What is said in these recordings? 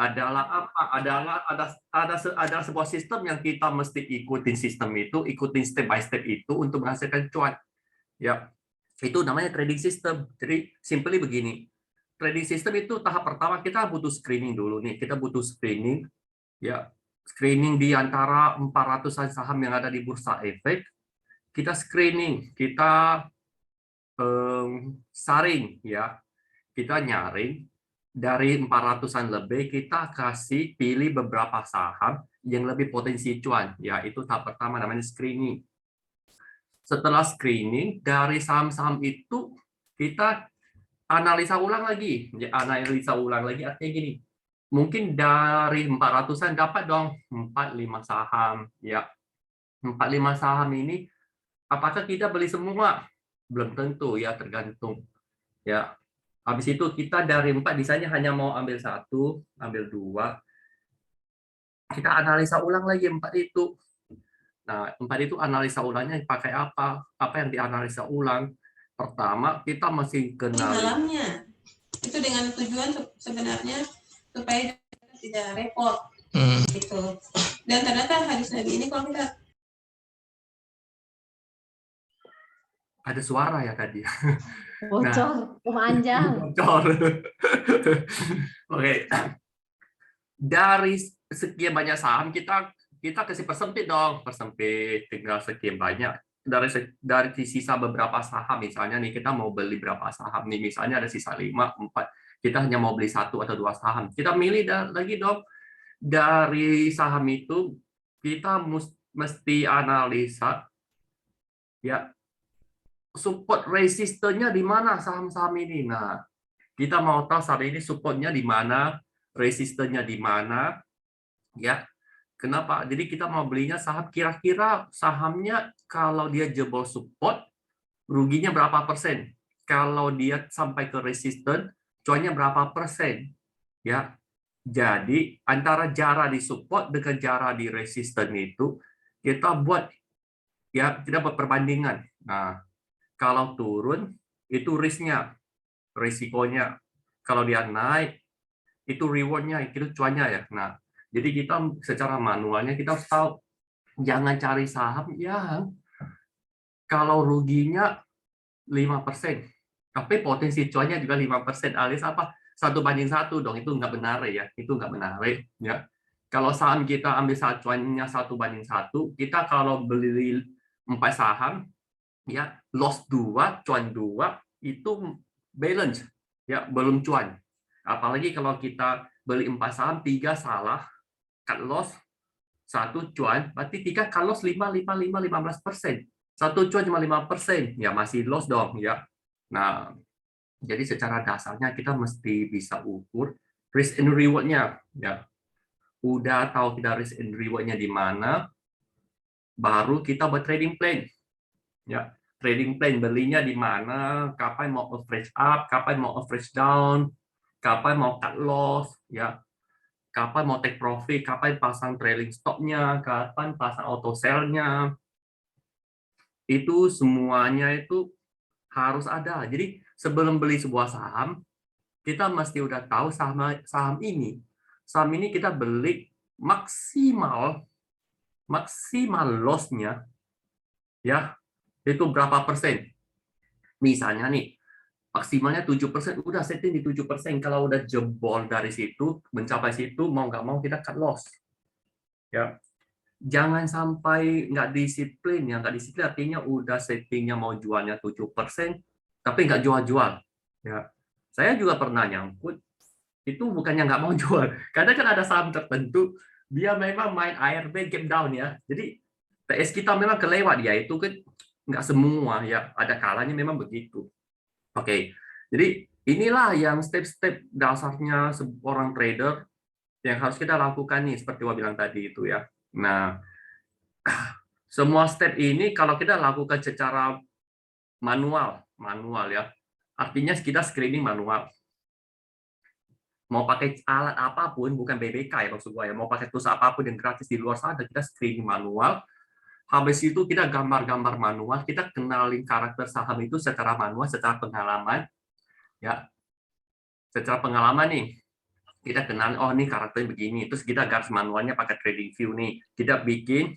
adalah apa? Ada sebuah sistem yang kita mesti ikutin sistem itu, ikutin step by step itu untuk menghasilkan cuan. Ya, itu namanya trading system. Jadi simply begini. Trading system itu tahap pertama kita butuh screening dulu nih. Kita butuh screening, ya. Screening di antara 400-an saham yang ada di Bursa Efek. Kita screening, kita saring, ya. Kita nyaring dari 400-an lebih, kita kasih pilih beberapa saham yang lebih potensi cuan, ya. Itu tahap pertama namanya screening. Setelah screening dari saham-saham itu kita analisa ulang lagi. Ya, analisa ulang lagi artinya gini. Mungkin dari 400-an dapat dong 4-5 saham, ya. 4-5 saham ini apakah kita beli semua? Belum tentu, ya, tergantung. Ya. Habis itu kita dari 4 misalnya hanya mau ambil 1, ambil 2. Kita analisa ulang lagi 4 itu. Nah, 4 itu analisa ulangnya pakai apa? Apa yang dianalisa ulang? Pertama, kita masih kenal dalamnya. Itu dengan tujuan sebenarnya supaya tidak repot. Gitu. Dan ternyata hadis Nabi ini kalau kita ada suara ya tadi. Bocor, memanjang. Bocor. Oke. Dari sekian banyak saham kita kasih persempit dong, persempit tinggal sekian banyak. Dari sisa beberapa saham misalnya nih kita mau beli berapa saham nih, misalnya ada sisa 5, 4, kita hanya mau beli 1 atau 2 saham. Kita milih lagi dong dari saham itu kita mesti analisa, ya, support resistennya di mana saham-saham ini. Nah, kita mau tahu saat ini supportnya di mana, resistennya di mana, ya. Kenapa? Jadi kita mau belinya saham, kira-kira sahamnya kalau dia jebol support, ruginya berapa persen? Kalau dia sampai ke resisten, cuannya berapa persen? Ya. Jadi antara jarak di support dengan jarak di resisten itu kita buat, ya, kita buat perbandingan. Nah, kalau turun itu risknya, risikonya. Kalau dia naik itu rewardnya, itu cuannya, ya. Nah, jadi kita secara manualnya kita harus tahu, jangan cari saham yang kalau ruginya 5%, tapi potensi cuannya juga 5%, alias apa? 1:1 dong, itu nggak benar, ya. Itu nggak menarik, ya. Kalau saham kita ambil cuannya 1:1, kita kalau beli 4 saham, ya, loss 2, cuan 2, itu balance, ya, belum cuan. Apalagi kalau kita beli 4 saham, 3 salah, cut loss, 1 cuan, berarti 3 cut loss 15%. 1 cuan cuma 5%, ya masih loss dong, ya. Nah, jadi secara dasarnya kita mesti bisa ukur risk and reward-nya, ya. Udah tahu kita risk and reward-nya di mana, baru kita buat trading plan. Ya, trading plan belinya di mana, kapan mau average up, kapan mau average down, kapan mau cut loss, ya. Kapan mau take profit, kapan pasang trailing stop-nya, kapan pasang auto sell-nya. Itu semuanya itu harus ada. Jadi sebelum beli sebuah saham, kita mesti udah tahu saham ini. Saham ini kita beli maksimal loss-nya, ya, itu berapa persen. Misalnya nih, maksimalnya 7%, udah setting di 7%. Kalau udah jebol dari situ, mencapai situ, mau nggak mau kita cut loss. Ya, jangan sampai nggak disiplin. Ya, nggak disiplin artinya udah settingnya mau jualnya 7%, tapi nggak jual-jual. Ya, saya juga pernah nyangkut, itu bukannya nggak mau jual. Kadang kan ada saham tertentu, dia memang main ARB gap down, ya. Jadi TS kita memang kelewat, ya. Itu kan nggak semua, ya. Ada kalanya memang begitu. Oke, jadi inilah yang step-step dasarnya seorang trader yang harus kita lakukan nih, seperti Wah bilang tadi itu, ya. Nah, semua step ini kalau kita lakukan secara manual, ya. Artinya kita screening manual. Mau pakai alat apapun, bukan BBK, ya maksud gue, ya. Mau pakai tools apapun yang gratis di luar sana, kita screening manual. Habis itu kita gambar-gambar manual, kita kenalin karakter saham itu secara manual, secara pengalaman, ya. Secara pengalaman nih, Kita kenal, oh ini karakternya begini, terus kita garis manualnya pakai trading view nih, kita bikin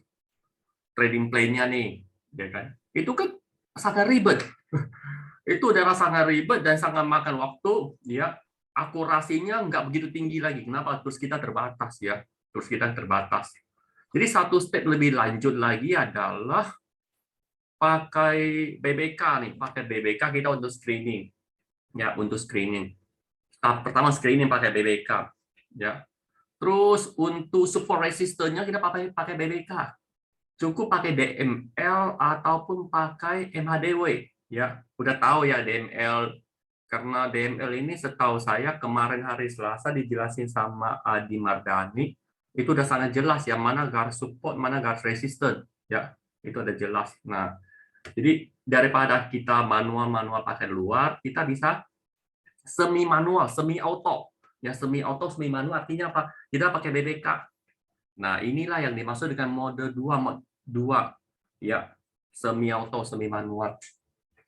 trading plan-nya nih, ya kan? Itu kan sangat ribet. Itu udah sangat ribet dan sangat makan waktu, ya. Akurasinya nggak begitu tinggi lagi. Kenapa? Terus kita terbatas, ya. Terus kita terbatas. Jadi satu step lebih lanjut lagi adalah pakai BBK nih, pakai BBK kita untuk screening, ya, untuk screening. Tahap pertama screening pakai BBK, ya. Terus untuk support resistance-nya kita pakai BBK. Cukup pakai DML ataupun pakai MHDW, ya. Udah tahu ya DML, karena DML ini setahu saya kemarin hari Selasa dijelasin sama Adi Mardani, itu udah sangat jelas ya mana garis support, mana garis resistance, ya. Itu udah jelas. Nah, jadi daripada kita manual pakai luar, kita bisa semi manual, semi auto. Ya, semi auto, semi manual artinya apa? Kita pakai BBK. Nah, inilah yang dimaksud dengan mode 2, ya, semi auto, semi manual.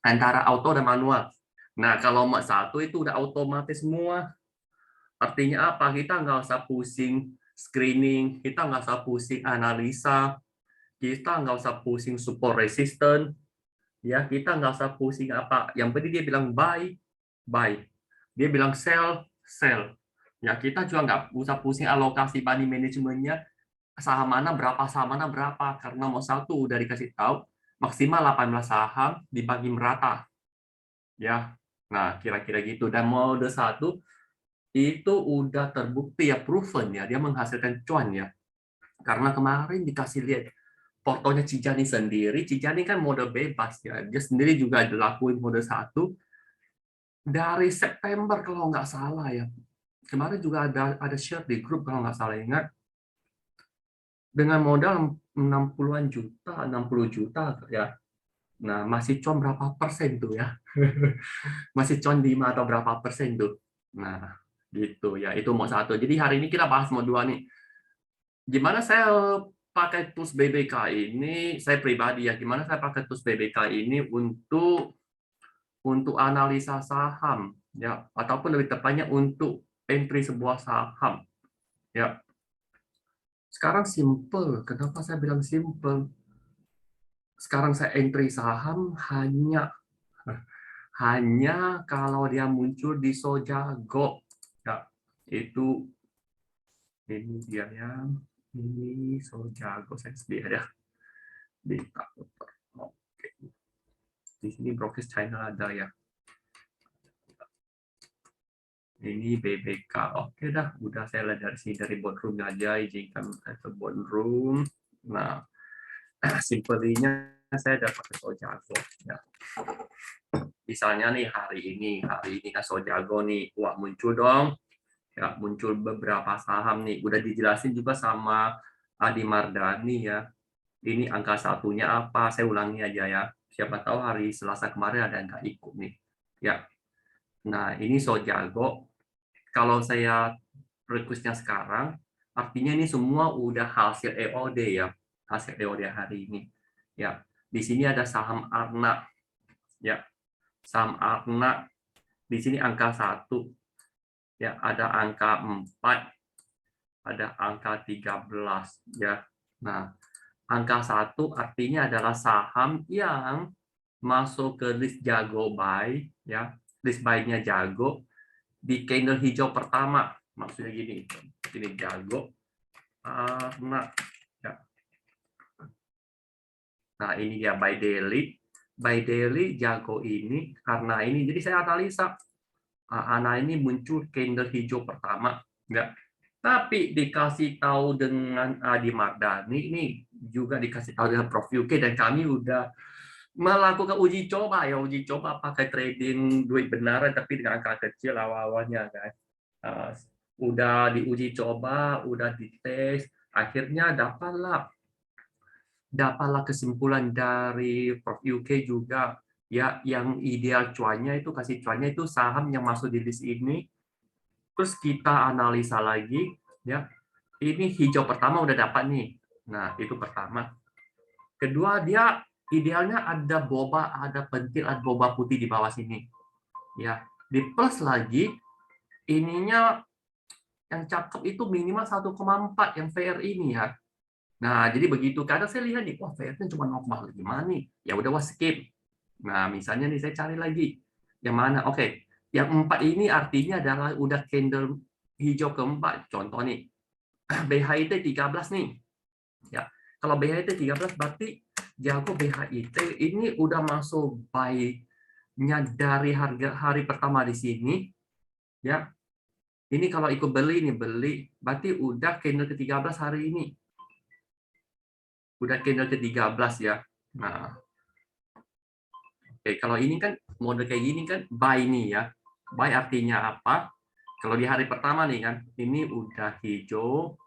Antara auto dan manual. Nah, kalau mode 1 itu udah otomatis semua. Artinya apa? Kita nggak usah pusing screening, kita nggak usah pusing analisa, kita nggak usah pusing support resistance, ya, kita nggak usah pusing apa. Yang penting dia bilang buy, buy. Dia bilang sell, sell. Ya, kita juga nggak usah pusing alokasi money manajemennya, saham mana berapa, karena mau satu udah dikasih tahu maksimal 18 saham dibagi merata, ya. Nah, kira-kira gitu. Dan mode 1 itu udah terbukti ya, proven ya, dia menghasilkan cuan ya. Karena kemarin dikasih lihat portonya Cijani sendiri, Cijani kan mode bebas ya, dia sendiri juga dilakuin mode 1 dari September kalau nggak salah ya. Kemarin juga ada share di grup kalau nggak salah ingat, dengan modal 60-an juta, 60 juta ya. Nah, masih con berapa persen tuh ya? Masih con 5 atau berapa persen tuh. Nah, gitu ya. Itu mode 1. Jadi hari ini kita bahas mode 2 nih. Gimana saya pakai tools BBK ini, saya pribadi ya, gimana saya pakai tools BBK ini untuk analisa saham ya, ataupun lebih tepatnya untuk entry sebuah saham ya. Sekarang simple. Kenapa saya bilang simple? Sekarang saya entry saham hanya kalau dia muncul di Sojago ya. Itu ini dia ya. Ini Sojago saya lihat ya. Oke. Di sini brokerage channel ada ya. Ini BBK. Oke dah, udah saya lihat dari sini, dari boardroom aja, izinkan ke boardroom. Nah, simpelnya saya dapat ke Sojago ya. Misalnya nih hari ini kan Sojago nih, wah muncul dong. Ya, muncul beberapa saham nih. Udah dijelasin juga sama Adi Mardani ya. Ini angka satunya apa? Saya ulangi aja ya. Siapa tahu hari Selasa kemarin ada yang nggak ikut nih. Ya. Nah, ini Sojago. Kalau saya request-nya sekarang, artinya ini semua udah hasil EOD ya. Hasil EOD hari ini. Ya. Di sini ada saham Arna. Ya. Saham Arna. Di sini angka 1. Ya, ada angka 4. Ada angka 13 ya. Nah, angka 1 artinya adalah saham yang masuk ke list jago buy ya. List buy-nya jago di candle hijau pertama. Maksudnya gini, ini jago karena ya. Nah, ini ya buy daily. Buy daily jago ini karena ini jadi saya analisa. Ana ini muncul candle hijau pertama, enggak. Tapi dikasih tahu dengan Adi Mardani, ini juga dikasih tahu dengan Prof UK, dan kami udah melakukan uji coba ya, uji coba pakai trading duit benaran tapi dengan angka kecil awal-awalnya kan. Udah diuji coba, udah dites, akhirnya dapatlah kesimpulan dari Prof UK juga ya, yang ideal cuannya itu, kasih cuannya itu saham yang masuk di list ini. Terus kita analisa lagi ya, ini hijau pertama udah dapat nih. Nah, itu pertama. Kedua, dia idealnya ada boba, ada pentil, ada boba putih di bawah sini. Ya, di plus lagi ininya yang cakep itu minimal 1,4 yang fair ini ya. Nah, jadi begitu. Kadang saya lihat nih, wah fairnya cuma 0,5 nih. Ya udah, wah skip. Nah, misalnya nih saya cari lagi. Yang mana? Oke. Yang 4 ini artinya adalah udah candle hijau keempat. Contoh nih, BHIT 13 nih. Ya. Kalau BHIT 13 berarti jago BHIT ini udah masuk buy-nya dari harga hari pertama di sini. Ya. Ini kalau ikut beli nih, beli berarti udah candle ke-13 hari ini. Udah candle ke-13 ya. Nah, oke, kalau ini kan mode kayak gini kan buy nih ya. Buy artinya apa? Kalau di hari pertama nih kan, ini udah hijau,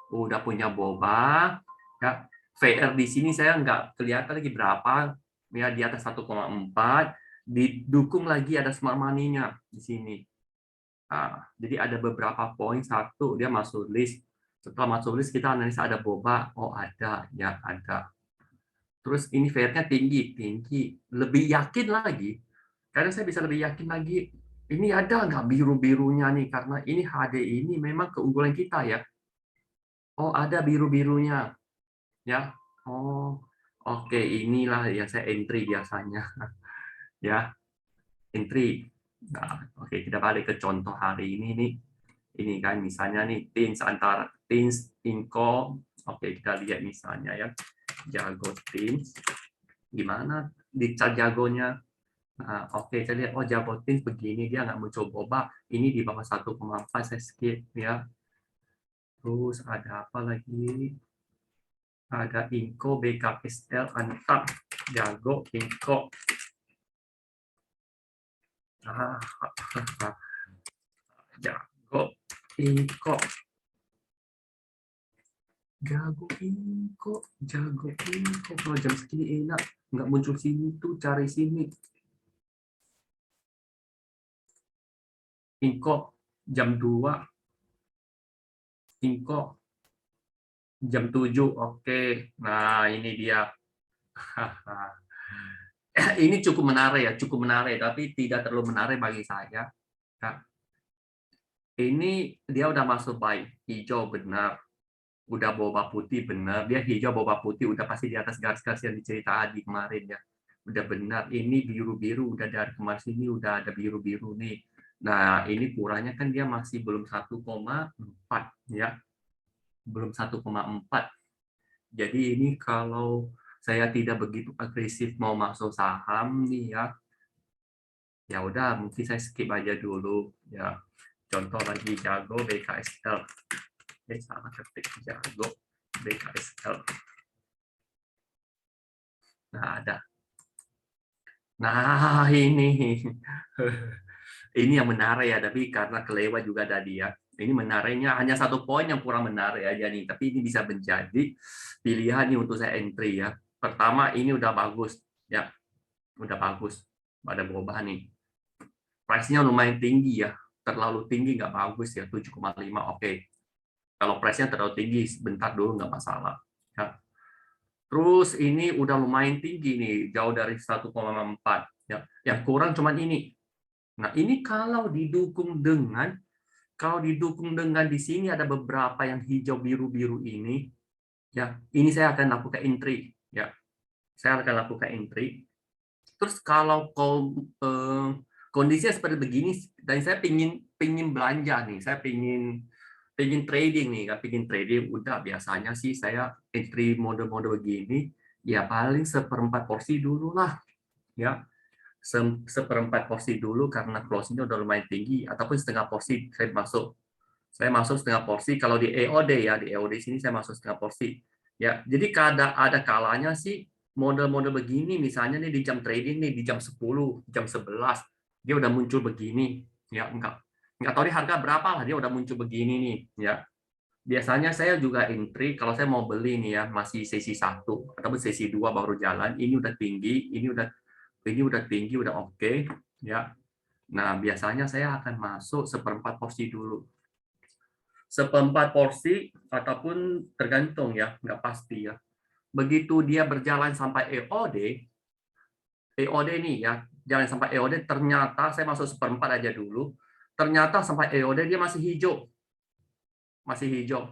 udah punya boba, ya. VR di sini saya nggak kelihatan lagi berapa, ya di atas 1,4, didukung lagi ada smart money-nya di sini. Nah, jadi ada beberapa poin, satu dia masuk list. Setelah masuk list kita analisa ada boba, oh ada, ya ada. Terus ini VR-nya tinggi, lebih yakin lagi. Karena saya bisa lebih yakin lagi, ini ada nggak biru-birunya nih, karena ini HD ini memang keunggulan kita ya. Oh, ada biru-birunya. Ya. Oh, oke, inilah yang saya entry biasanya. Ya, entry. Nah, oke, kita balik ke contoh hari ini nih. Ini kan misalnya nih, antara Teens, Inco. Oke, kita lihat misalnya ya. Jago Teens. Gimana di chart jagonya? Nah, oke, saya lihat, oh jago Teens begini, dia nggak muncul boba. Ini di bawah 1,4, saya skip ya. Terus ada apa lagi? Ada Inco, BKSL, Antap, Jago, Inco. Jago, Inco. Jago, Inco. Jago, Inco. Kalau jam segini enak. Nggak muncul sini tuh, cari sini. Inco, jam 2. Inco, jam 7. Oke. Nah, ini dia. Ini cukup menarik ya, cukup menarik, tapi tidak terlalu menarik bagi saya. Ini dia udah masuk buy hijau benar, udah boba putih benar, dia hijau boba putih udah pasti di atas garis-garis yang dicerita Adi kemarin ya, udah benar. Ini biru-biru udah dari kemarin sini udah ada biru-biru nih. Nah ini kurangnya kan dia masih belum 1,4 ya, belum 1,4. Jadi ini kalau saya tidak begitu agresif mau masuk saham nih ya, ya udah mungkin saya skip aja dulu ya. Contoh lagi Jago BKSL, salah ketik Jago BKSL. Nah ada. Nah ini ini yang menarik ya, tapi karena kelewat juga tadi ya. Ini menariknya hanya satu poin yang kurang menarik aja nih, tapi ini bisa menjadi pilihan nih untuk saya entry ya. Pertama ini udah bagus ya, udah bagus. Ada perubahan nih. Price-nya lumayan tinggi ya, terlalu tinggi nggak bagus ya, 7,5 oke. Kalau price-nya terlalu tinggi, sebentar dulu nggak masalah. Ya. Terus ini udah lumayan tinggi nih, jauh dari 1,4. Ya. Yang kurang cuman ini. Nah ini kalau didukung dengan di sini ada beberapa yang hijau biru-biru ini, ya ini saya akan lakukan entry. Ya, saya akan lakukan entry. Terus kalau kondisinya seperti begini, dan saya pingin belanja nih, saya pingin trading nih, kan pingin trading, udah biasanya sih saya entry mode-mode begini, ya paling seperempat porsi dulu lah, ya seperempat porsi dulu karena closing-nya udah lumayan tinggi, ataupun setengah porsi saya masuk setengah porsi. Kalau di EOD ya, di EOD sini saya masuk setengah porsi, ya jadi ada kalanya sih model-model begini, misalnya nih di jam trading nih di jam 10, jam 11 dia udah muncul begini, ya nggak tahu di harga berapa lah dia udah muncul begini nih ya. Biasanya saya juga entry kalau saya mau beli nih ya, masih sesi 1 ataupun sesi 2 baru jalan, ini udah tinggi, ini udah tinggi, udah oke ya. Nah biasanya saya akan masuk seperempat porsi dulu, seperempat porsi ataupun tergantung ya, nggak pasti ya. Begitu dia berjalan sampai EOD nih ya, jalan sampai EOD, ternyata saya masuk seperempat aja dulu, ternyata sampai EOD dia masih hijau. masih hijau.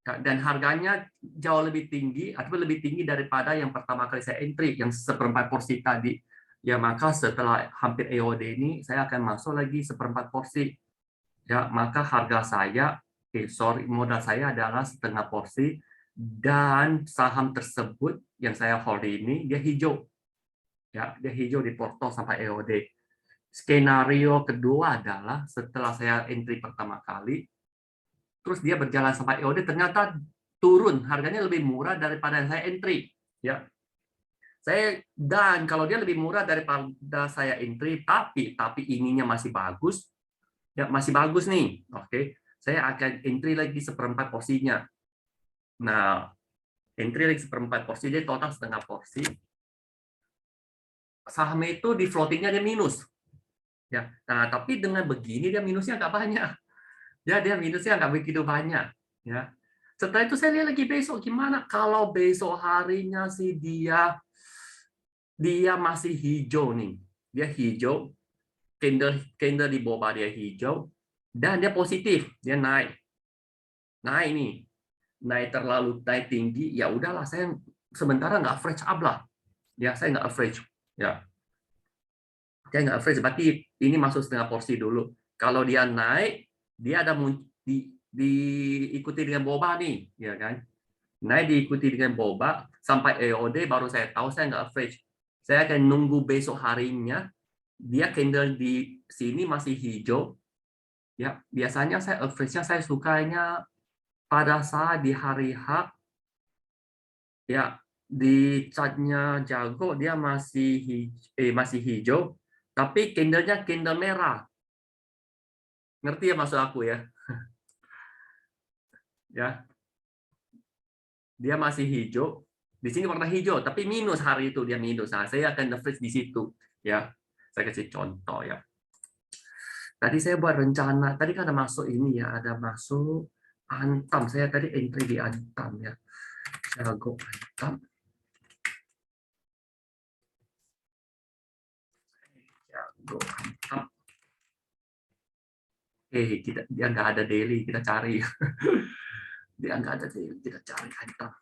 Dan harganya jauh lebih tinggi atau lebih tinggi daripada yang pertama kali saya entry yang seperempat porsi tadi. Ya, maka setelah hampir EOD ini saya akan masuk lagi seperempat porsi. Ya, maka harga saya, modal saya adalah setengah porsi dan saham tersebut yang saya hold ini dia hijau. Ya, dia hijau di porto sampai EOD. Skenario kedua adalah setelah saya entry pertama kali, terus dia berjalan sampai EOD, ternyata turun, harganya lebih murah daripada yang saya entry. Ya, dan kalau dia lebih murah daripada saya entry, tapi ininya masih bagus, ya masih bagus nih. Oke, saya akan entry lagi seperempat porsinya. Nah, entry lagi seperempat porsi, jadi total setengah porsi. Saham itu di floatingnya dia minus. Ya, nah tapi dengan begini dia minusnya nggak banyak. Ya, dia minusnya nggak begitu banyak. Ya. Setelah itu saya lihat lagi besok gimana. Kalau besok harinya sih dia masih hijau nih. Dia hijau, candle di bawah dia hijau, dan dia positif, dia naik. Naik nih, naik tinggi. Ya udahlah, saya sementara nggak average up lah. Ya, saya nggak average. Ya, saya nggak average. Berarti ini masuk setengah porsi dulu. Kalau dia naik, dia ada diikuti dengan boba nih, ya kan? Naik diikuti dengan boba sampai EOD baru saya tahu saya nggak average. Saya akan nunggu besok harinya dia candle di sini masih hijau. Ya, biasanya saya average-nya saya sukanya pada saat di hari H, ya di chartnya jago dia masih hijau, tapi candle-nya candle merah. Ngerti ya maksud aku ya? Ya, dia masih hijau. Di sini warna hijau, tapi minus hari itu dia minus. Nah, saya akan average di situ. Ya, saya kasih contoh ya. Tadi saya buat rencana. Tadi kan ada masuk ini ya, ada masuk Antam. Saya tadi entry di Antam ya. Saya go Antam. Ya, go Antam. Dia nggak ada daily, kita cari. Dia nggak ada daily, kita cari Antam.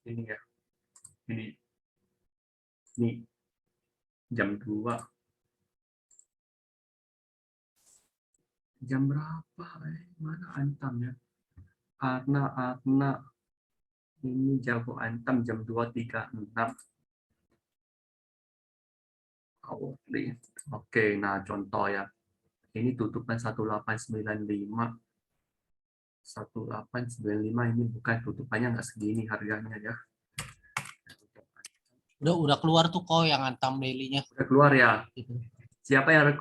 Ini ya, ini jam 2. Jam berapa? Mana Antam ya? Arna. Ini jago Antam jam 2.36. Oke, nah contoh ya. Ini tutupan 1895. 1895 ini bukan tutupannya nggak segini harganya ya. Udah keluar tuh kok yang Antam daily-nya. Udah keluar ya. Siapa yang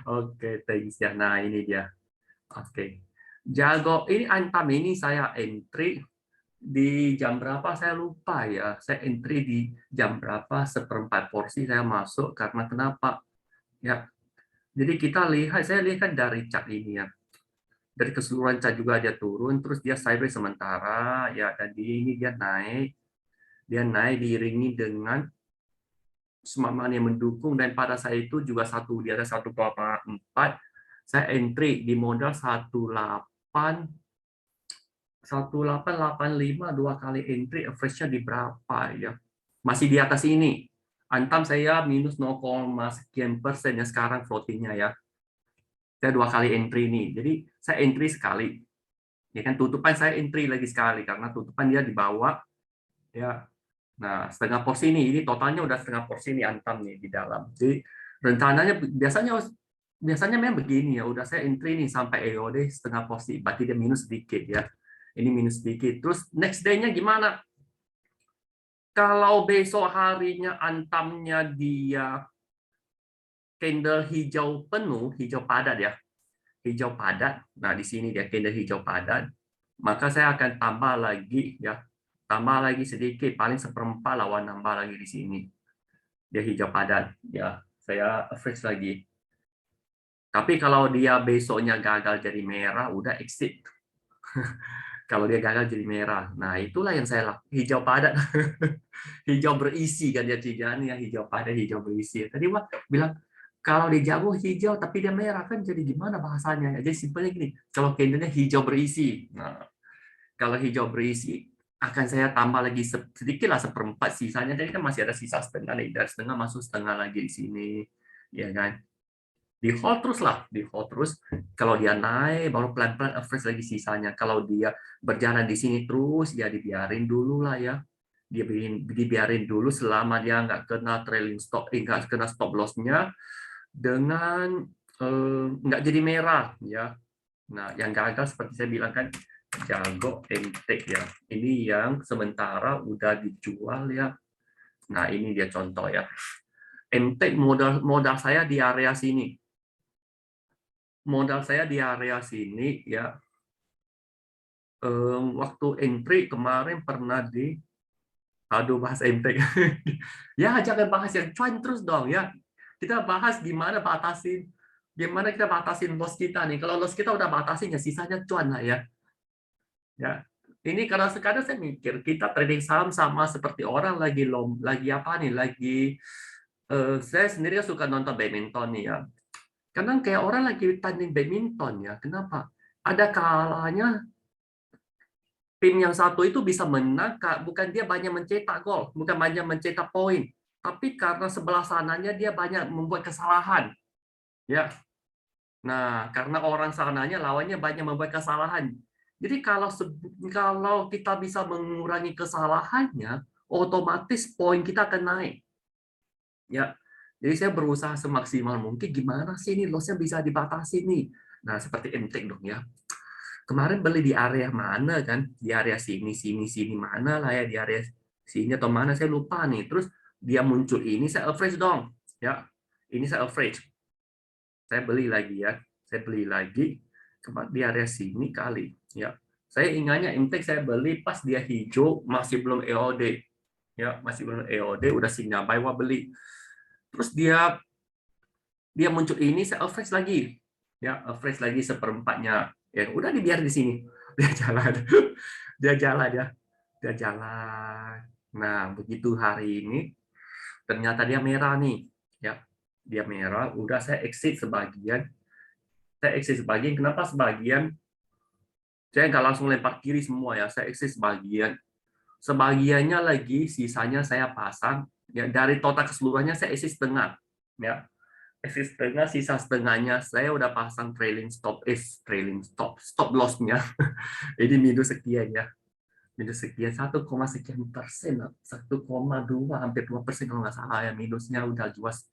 Oke, thanks ya. Nah, ini dia. Oke. Jago ini Antam ini saya entry di jam berapa saya lupa ya. Saya entry di jam berapa, seperempat porsi saya masuk karena kenapa? Ya. Jadi saya lihat dari chart ini ya. Dari keseluruhan chart juga dia turun, terus dia sideways sementara ya, dan ini dia naik diiringi dengan semangat yang mendukung, dan pada saat itu juga di atas 1,4 saya entry di modal 1885 dua kali entry, average-nya di berapa ya, masih di atas ini. Antam saya minus 0, sekian persen ya sekarang floatingnya ya. Saya dua kali entry nih, jadi saya entry sekali ya kan, tutupan saya entry lagi sekali karena tutupan dia di bawah ya. Nah, setengah porsi ini totalnya udah setengah porsi nih Antam nih di dalam. Jadi rencananya biasanya memang begini ya, udah saya entry nih sampai EOD setengah porsi, berarti dia minus sedikit ya. Ini minus sedikit. Terus next day-nya gimana? Kalau besok harinya Antamnya dia candle hijau penuh, hijau padat ya. Hijau padat. Nah, di sini dia candle hijau padat. Maka saya akan tambah lagi ya. Tambah lagi sedikit, paling seperempat lawan nambah lagi di sini. Dia hijau padat ya. Saya average lagi. Tapi kalau dia besoknya gagal jadi merah, udah exit. Kalau dia gagal jadi merah. Nah, itulah yang saya lakukan. Hijau padat. Hijau berisi kan dia Cigani ya, hijau padat, hijau berisi. Tadi Wak bilang, kalau dia jago hijau tapi dia merah kan jadi gimana bahasanya? Jadi simpelnya gini, kalau candlenya hijau berisi. Nah, kalau hijau berisi akan saya tambah lagi sedikit lah seperempat sisanya. Jadi kan masih ada sisa setengah nih, dari setengah masuk setengah lagi di sini, ya kan? Di hold terus lah, di hold terus. Kalau dia naik, baru pelan-pelan average lagi sisanya. Kalau dia berjalan di sini terus, ya dibiarin dulu lah ya. Dibiarin dulu selama dia nggak kena trailing stop, nggak kena stop loss-nya, dengan nggak jadi merah ya. Nah, yang gagal seperti saya bilang kan, jago MTEK ya. Ini yang sementara udah dijual ya. Nah, ini dia contoh ya. MTEK modal saya di area sini. Modal saya di area sini ya. Waktu entry kemarin pernah di bahas MTEK. Ya, jangan bahas yang cuan terus dong ya. Kita bahas gimana kita batasin loss kita nih. Kalau loss kita udah batasin ya sisanya cuan lah ya. Ya. Ini karena sekarang saya mikir kita trading saham sama seperti orang lagi apa nih? Saya sendiri suka nonton badminton nih ya. Kadang kayak orang lagi tanding badminton ya. Kenapa? Ada kalanya tim yang satu itu bisa menang, bukan dia banyak mencetak gol, bukan banyak mencetak poin, tapi karena sebelah sananya dia banyak membuat kesalahan. Ya. Nah, karena orang sananya lawannya banyak membuat kesalahan. Jadi kalau kita bisa mengurangi kesalahannya, otomatis poin kita akan naik. Ya. Jadi saya berusaha semaksimal mungkin gimana sih ini loss-nya bisa dibatasi nih. Nah, seperti MTEK dong ya. Kemarin beli di area mana kan? Di area sini mana lah ya, di area sini atau mana saya lupa nih. Terus dia muncul ini saya average dong. Ya. Ini saya average. Saya beli lagi ya. Saya beli lagi di area sini kali ya. Saya ingatnya MTEK saya beli pas dia hijau masih belum EOD. Ya, masih belum EOD udah sinyal buy wah beli. Terus dia muncul ini saya average lagi. Ya, average lagi seperempatnya. Ya, udah dibiar di sini. Dia jalan. Dia jalan ya. Dia jalan. Nah, begitu hari ini ternyata dia merah nih. Ya. Dia merah, udah saya exit sebagian. Saya exit sebagian. Kenapa sebagian? Saya nggak langsung lempar kiri semua ya. Saya exit sebagian. Sebagiannya lagi, sisanya saya pasang. Ya, dari total keseluruhannya saya exit setengah. Ya. Exit setengah, sisa setengahnya saya udah pasang trailing stop loss-nya. Ini minus sekian ya. Minus sekian 1, sekian persen, 1,2 hampir 2% kalau nggak salah ya, minusnya udah jelas.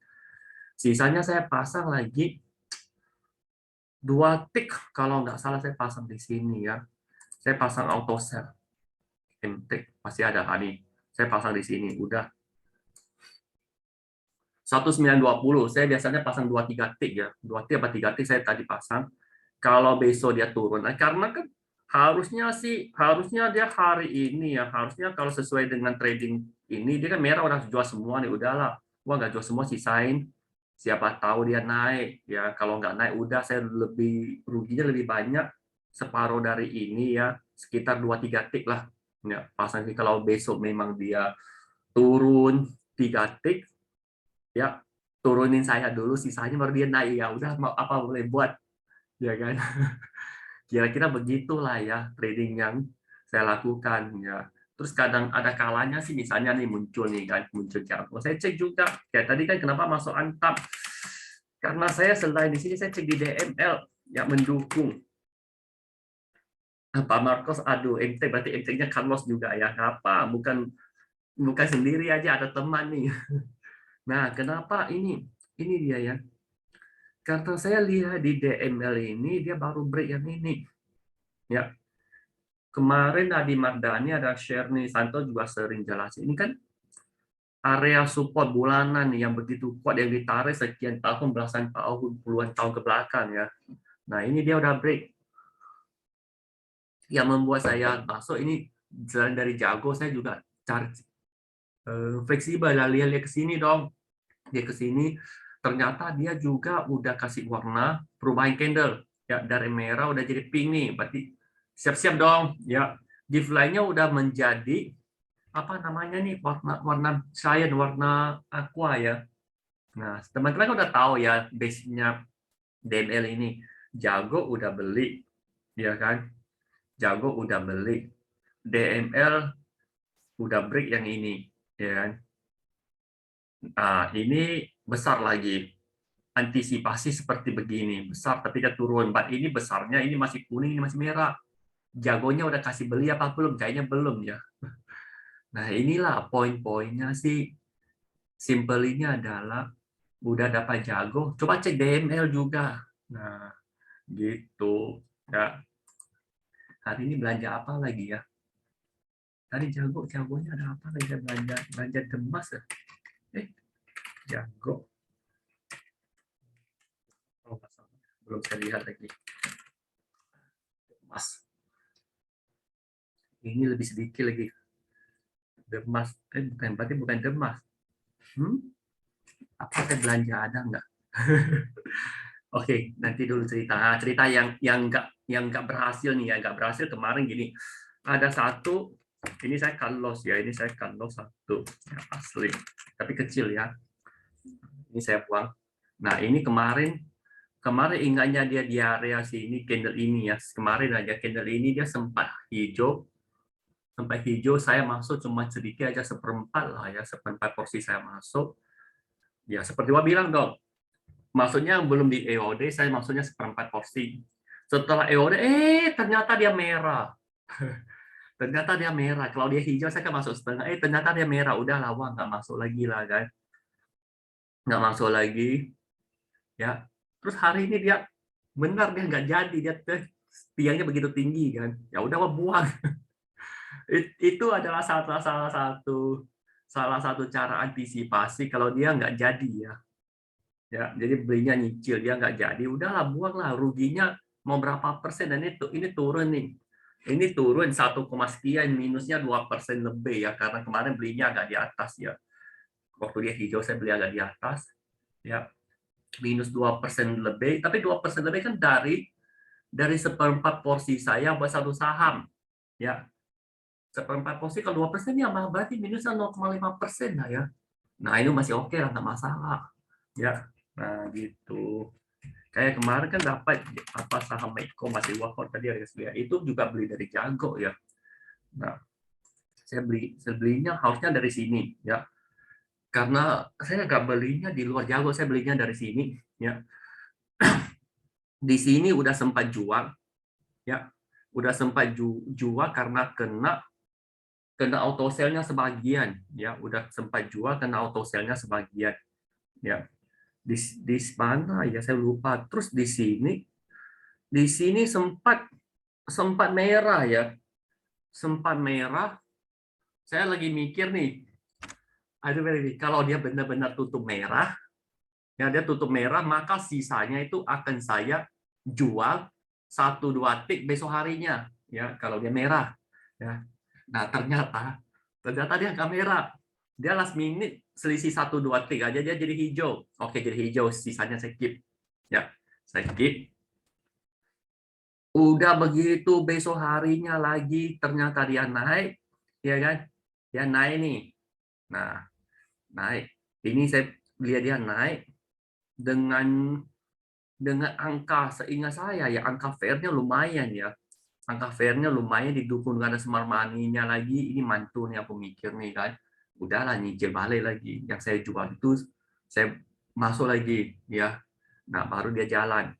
Sisanya saya pasang lagi 2 tick kalau nggak salah saya pasang di sini ya. Saya pasang auto sell. MTEK masih ada nih. Saya pasang di sini udah 1920. Saya biasanya pasang 2-3 tick ya. 2 tick apa 3 tick saya tadi pasang. Kalau besok dia turun. Nah, karena kan harusnya dia hari ini ya. Harusnya kalau sesuai dengan trading ini dia kan merah udah jual semua nih, udahlah. Wah, nggak jual semua sisain. Siapa tahu dia naik ya. Kalau nggak naik udah saya ruginya lebih banyak separuh dari ini ya. Sekitar 2-3 tick lah. Ya, pasang kalau besok memang dia turun 3 tick ya turunin saya dulu sisanya baru dia naik ya udah mau apa boleh buat ya kan. Kira-kira begitulah ya trading yang saya lakukan ya. Terus kadang ada kalanya sih misalnya nih muncul jago saya cek juga kayak tadi kan kenapa masuk Antam karena saya selain di sini saya cek di DML ya mendukung Pak Marcos. Aduh, MT berarti MT-nya Carlos juga ya apa bukan sendiri aja ada teman nih. Nah, kenapa ini dia ya. Karena saya lihat di DML ini dia baru break yang ini. Ya. Kemarin Adi Mardani ada share nih, Santo juga sering jelasin. Ini kan area support bulanan nih yang begitu kuat yang ditarik sekian tahun, belasan tahun, puluhan tahun ke belakang ya. Nah, ini dia udah break. Yang membuat saya masuk ini selain dari jago saya juga cari fleksibel lah, lihat ke sini dong. Dia ke sini ternyata dia juga udah kasih warna perubahan candle ya, dari merah udah jadi pink nih, berarti Siap-siap dong, ya. Giveaway-nya udah menjadi apa namanya nih, warna cyan, warna aqua ya. Nah, teman-teman udah tahu ya base-nya DML ini. Jago udah beli, ya kan? Jago udah beli. DML udah break yang ini, ya kan? Nah, ini besar lagi. Antisipasi seperti begini, besar tapi dia turun. Ini besarnya, ini masih kuning, ini masih merah. Jagonya udah kasih beli apa belum? Kayaknya belum ya. Nah, inilah poin-poinnya sih. Simpelnya adalah udah dapat jago, coba cek DML juga. Nah, gitu ya. Hari ini belanja apa lagi ya? Tadi jagonya ada apa lagi? Belanja Demas ya? Jago. Oh, belum saya lihat lagi. Demas. Ini lebih sedikit lagi. Demas, berarti bukan Demas. Apa saya belanja ada nggak? Oke, nanti dulu cerita yang nggak berhasil nih ya, nggak berhasil kemarin gini. Ada satu, ini saya cut loss ya, ini saya cut loss satu ya, asli, tapi kecil ya. Ini saya buang. Nah ini kemarin ingatnya dia di area sini candle ini ya. Kemarin aja candle ini dia sempat hijau, saya masuk cuma sedikit aja, seperempat lah ya, seperempat porsi saya masuk. Ya seperti gua bilang dong. Maksudnya belum di EOD, saya maksudnya seperempat porsi. Setelah EOD, ternyata dia merah. Ternyata dia merah. Kalau dia hijau, saya kan masuk setengah. Ternyata dia merah. Udah lawan, nggak masuk lagi lah, kan? Nggak masuk lagi. Ya. Terus hari ini dia benar dia nggak jadi. Dia tiangnya begitu tinggi, kan? Ya udah, buang. Itu adalah salah satu cara antisipasi kalau dia nggak jadi ya. Ya, jadi belinya nyicil, dia nggak jadi, udahlah buanglah, ruginya mau berapa persen, dan ini turun nih, ini turun 1, sekian, minusnya 2% lebih ya, karena kemarin belinya agak di atas ya, waktu dia hijau saya beli agak di atas ya, minus 2% lebih, tapi 2% lebih kan dari seperempat porsi saya buat satu saham ya, seperempat porsi kalau 2% ya berarti minusnya 0,5% lah ya. Nah ini masih oke lah, nggak masalah ya. Nah gitu, kayak kemarin kan dapat apa saham Medco masih workout tadi harga selia, itu juga beli dari Jago ya. Nah saya belinya harusnya dari sini ya, karena saya nggak belinya di luar Jago, saya belinya dari sini ya. Di sini udah sempat jual ya, udah sempat jual karena kena auto sell-nya sebagian ya, udah sempat jual kena auto sell-nya sebagian ya. Di mana ya saya lupa. Terus di sini sempat merah ya, sempat merah. Saya lagi mikir nih, kalau dia benar-benar tutup merah ya, dia tutup merah, maka sisanya itu akan saya jual 1-2 tik besok harinya ya, kalau dia merah ya. Nah ternyata dia nggak merah, dia last minute selisih 1-2 tik aja dia jadi hijau. Oke, jadi hijau, sisanya saya keep ya, saya keep. Udah begitu besok harinya lagi ternyata dia naik ya kan, dia naik nih. Nah naik ini saya lihat dia naik dengan angka, seingat saya ya, angka fairnya lumayan ya, angka fairnya lumayan, didukung dengan smart money-nya lagi. Ini mantu nih aku mikir nih kan, udahlah nyicil balik lagi, yang saya jual itu saya masuk lagi ya. Nah baru dia jalan,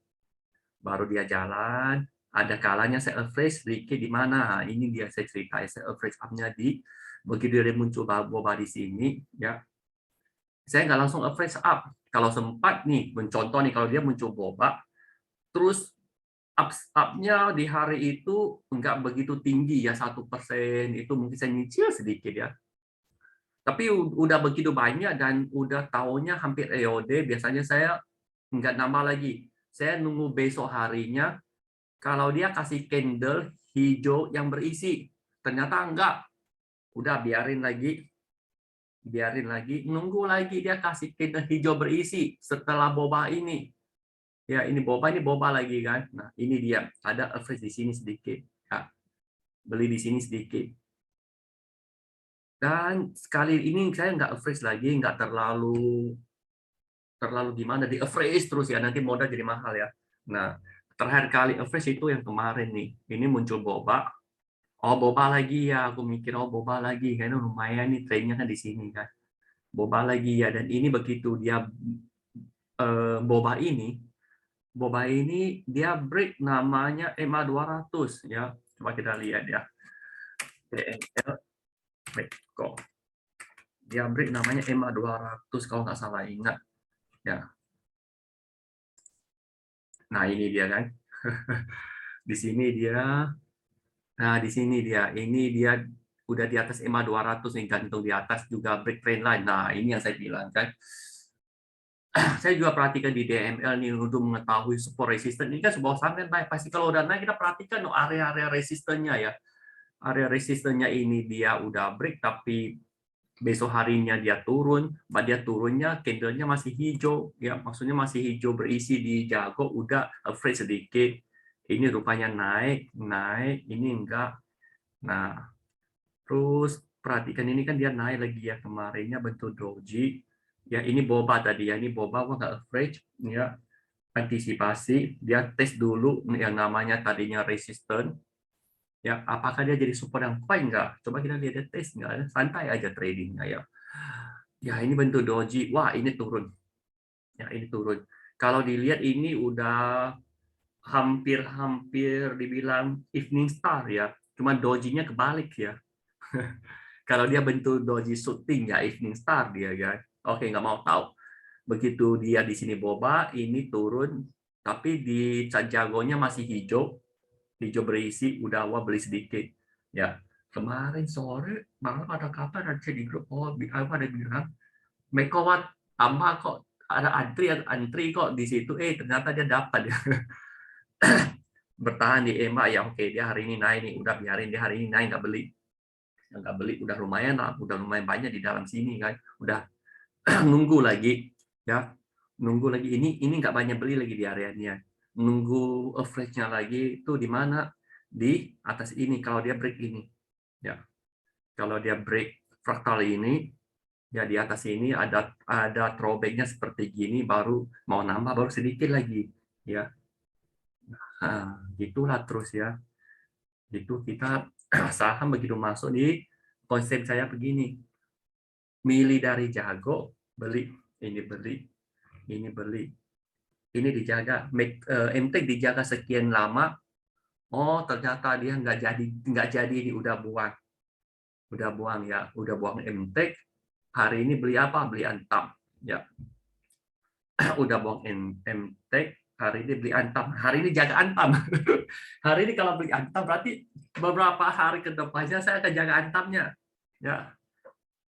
ada kalanya saya average sedikit di mana. Nah, ini dia saya cerita, saya average up-nya di begitu dia muncul boba di sini ya, saya nggak langsung average up. Kalau sempat nih, mencontoh nih, kalau dia muncul boba terus up-nya di hari itu nggak begitu tinggi ya, 1%, itu mungkin saya nyicil sedikit ya. Tapi udah begitu banyak dan udah tahunnya hampir EOD, biasanya saya nggak nambah lagi. Saya nunggu besok harinya, kalau dia kasih candle hijau yang berisi, ternyata enggak. Udah biarin lagi, nunggu lagi dia kasih candle hijau berisi setelah boba ini. Ya, ini boba lagi kan. Nah, ini dia ada average di sini sedikit. Ya. beli di sini sedikit. Dan sekali ini saya nggak average lagi, nggak terlalu gimana, di average terus ya, nanti modal jadi mahal ya. Nah, terakhir kali average itu yang kemarin nih, ini muncul boba. Oh, boba lagi ya, aku mikir oh boba lagi, kayaknya lumayan nih trennya kan di sini kan. Boba lagi ya, dan ini begitu dia boba ini dia break namanya EMA 200 ya. Coba kita lihat ya. BNL Medco. Dia break namanya EMA 200 kalau nggak salah ingat ya. Nah, ini dia kan. Di sini dia. Nah, di sini dia. Ini dia udah di atas EMA 200 nih, gantung di atas juga break trend line. Nah, ini yang saya bilang kan. Saya juga perhatikan di DML nih untuk mengetahui support resistance. Ini kan sebuah saham kan naik. Pasti kalau udah naik kita perhatikan area-area resistennya ya. Area resistennya ini dia udah break tapi besok harinya dia turun, dia turunnya candlenya masih hijau ya, maksudnya masih hijau berisi di jago, udah average sedikit. Ini rupanya naik, ini enggak. Nah, terus perhatikan ini kan dia naik lagi ya, kemarinnya bentuk doji. Ya, ini boba tadi ya, ini boba nggak average ya, antisipasi, dia tes dulu yang namanya tadinya resisten. Ya, apakah dia jadi support yang kuat enggak? Coba kita lihat tes enggak, santai aja tradingnya ya. Ya, ini bentuk doji. Wah, ini turun. Ya, ini turun. Kalau dilihat ini udah hampir dibilang evening star ya. Cuma dojinya kebalik ya. Kalau dia bentuk doji shooting ya evening star dia ya. Oke, nggak mau tahu. Begitu dia di sini boba, ini turun, tapi di cat jagonya masih hijau. Hijau berisi, udah wah beli sedikit. Ya, kemarin sore malah ada kabar ada di grup, oh ada bilang Megawatt tambah kok, ada antri kok di situ, ternyata dia dapat ya. Bertahan di EMA ya, oke dia hari ini naik nih, udah biarin dia hari ini naik, nggak beli udah lumayan lah, udah lumayan banyak di dalam sini kan, udah nunggu lagi ya, nunggu lagi, ini nggak banyak beli lagi di areanya, nunggu average-nya lagi itu di mana, di atas ini kalau dia break ini ya, kalau dia break fraktal ini ya, di atas ini ada throwback-nya seperti gini, baru mau nambah baru sedikit lagi ya. Nah, gitulah terus ya. Itu kita saham begitu masuk di konsep saya begini. Milih dari jago, beli, ini beli, ini beli. Ini dijaga, MTEK dijaga sekian lama. Oh, ternyata dia nggak jadi ini udah buang ya, udah buang MTEK. Hari ini beli apa? Beli Antam ya. Udah buang MTEK, hari ini beli Antam, hari ini jaga Antam. Hari ini kalau beli Antam berarti beberapa hari ke depannya saya akan jaga Antamnya ya.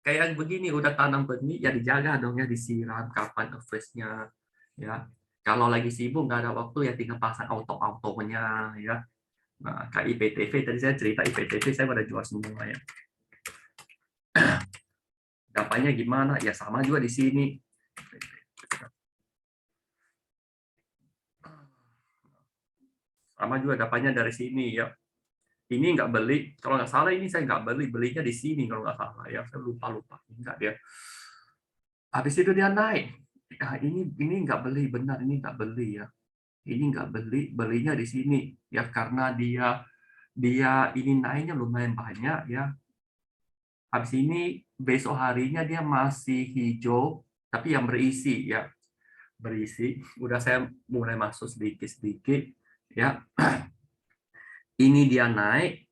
Kayak begini udah tanam benih ya, dijaga dong ya, disiram kapan average-nya ya. Kalau lagi sibuk nggak ada waktu ya, tinggal pasang auto-autonya ya. Nah, kayak IPTV tadi saya cerita, IPTV saya udah jual semua ya. Dapatnya gimana? Ya sama juga di sini. Sama juga dapatnya dari sini ya. Ini nggak beli, kalau nggak salah ini saya nggak belinya di sini kalau nggak salah ya, saya lupa enggak dia. Habis itu dia naik. Ya, ini nggak beli, benar ini nggak beli ya. Ini nggak beli, belinya di sini ya, karena dia ini naiknya lumayan banyak ya. Habis ini besok harinya dia masih hijau, tapi yang berisi ya, berisi. Udah saya mulai masuk sedikit ya. Ini dia naik,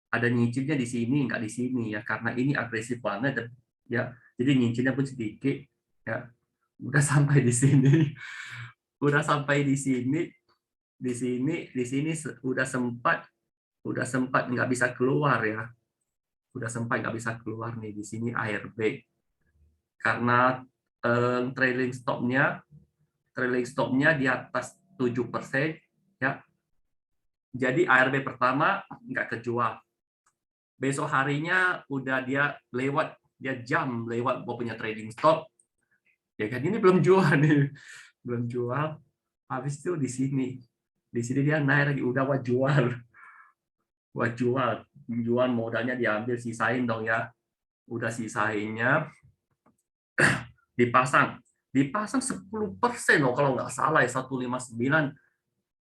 ada nyicilnya di sini, nggak di sini ya, karena ini agresif banget ya, jadi nyicilnya pun sedikit ya. Udah sampai di sini, udah sampai di sini udah sempat nggak bisa keluar ya, udah sempat nggak bisa keluar nih di sini ARB karena trailing stopnya di atas 7% ya, jadi ARB pertama nggak kejual. Besok harinya udah dia jam lewat punya trading stop ya kan, ini belum jual nih, belum jual. Habis itu di sini dia naik lagi, udah jual buat jual modalnya diambil, sisain dong ya. Udah sisainnya dipasang 10% loh kalau nggak salah ya, 159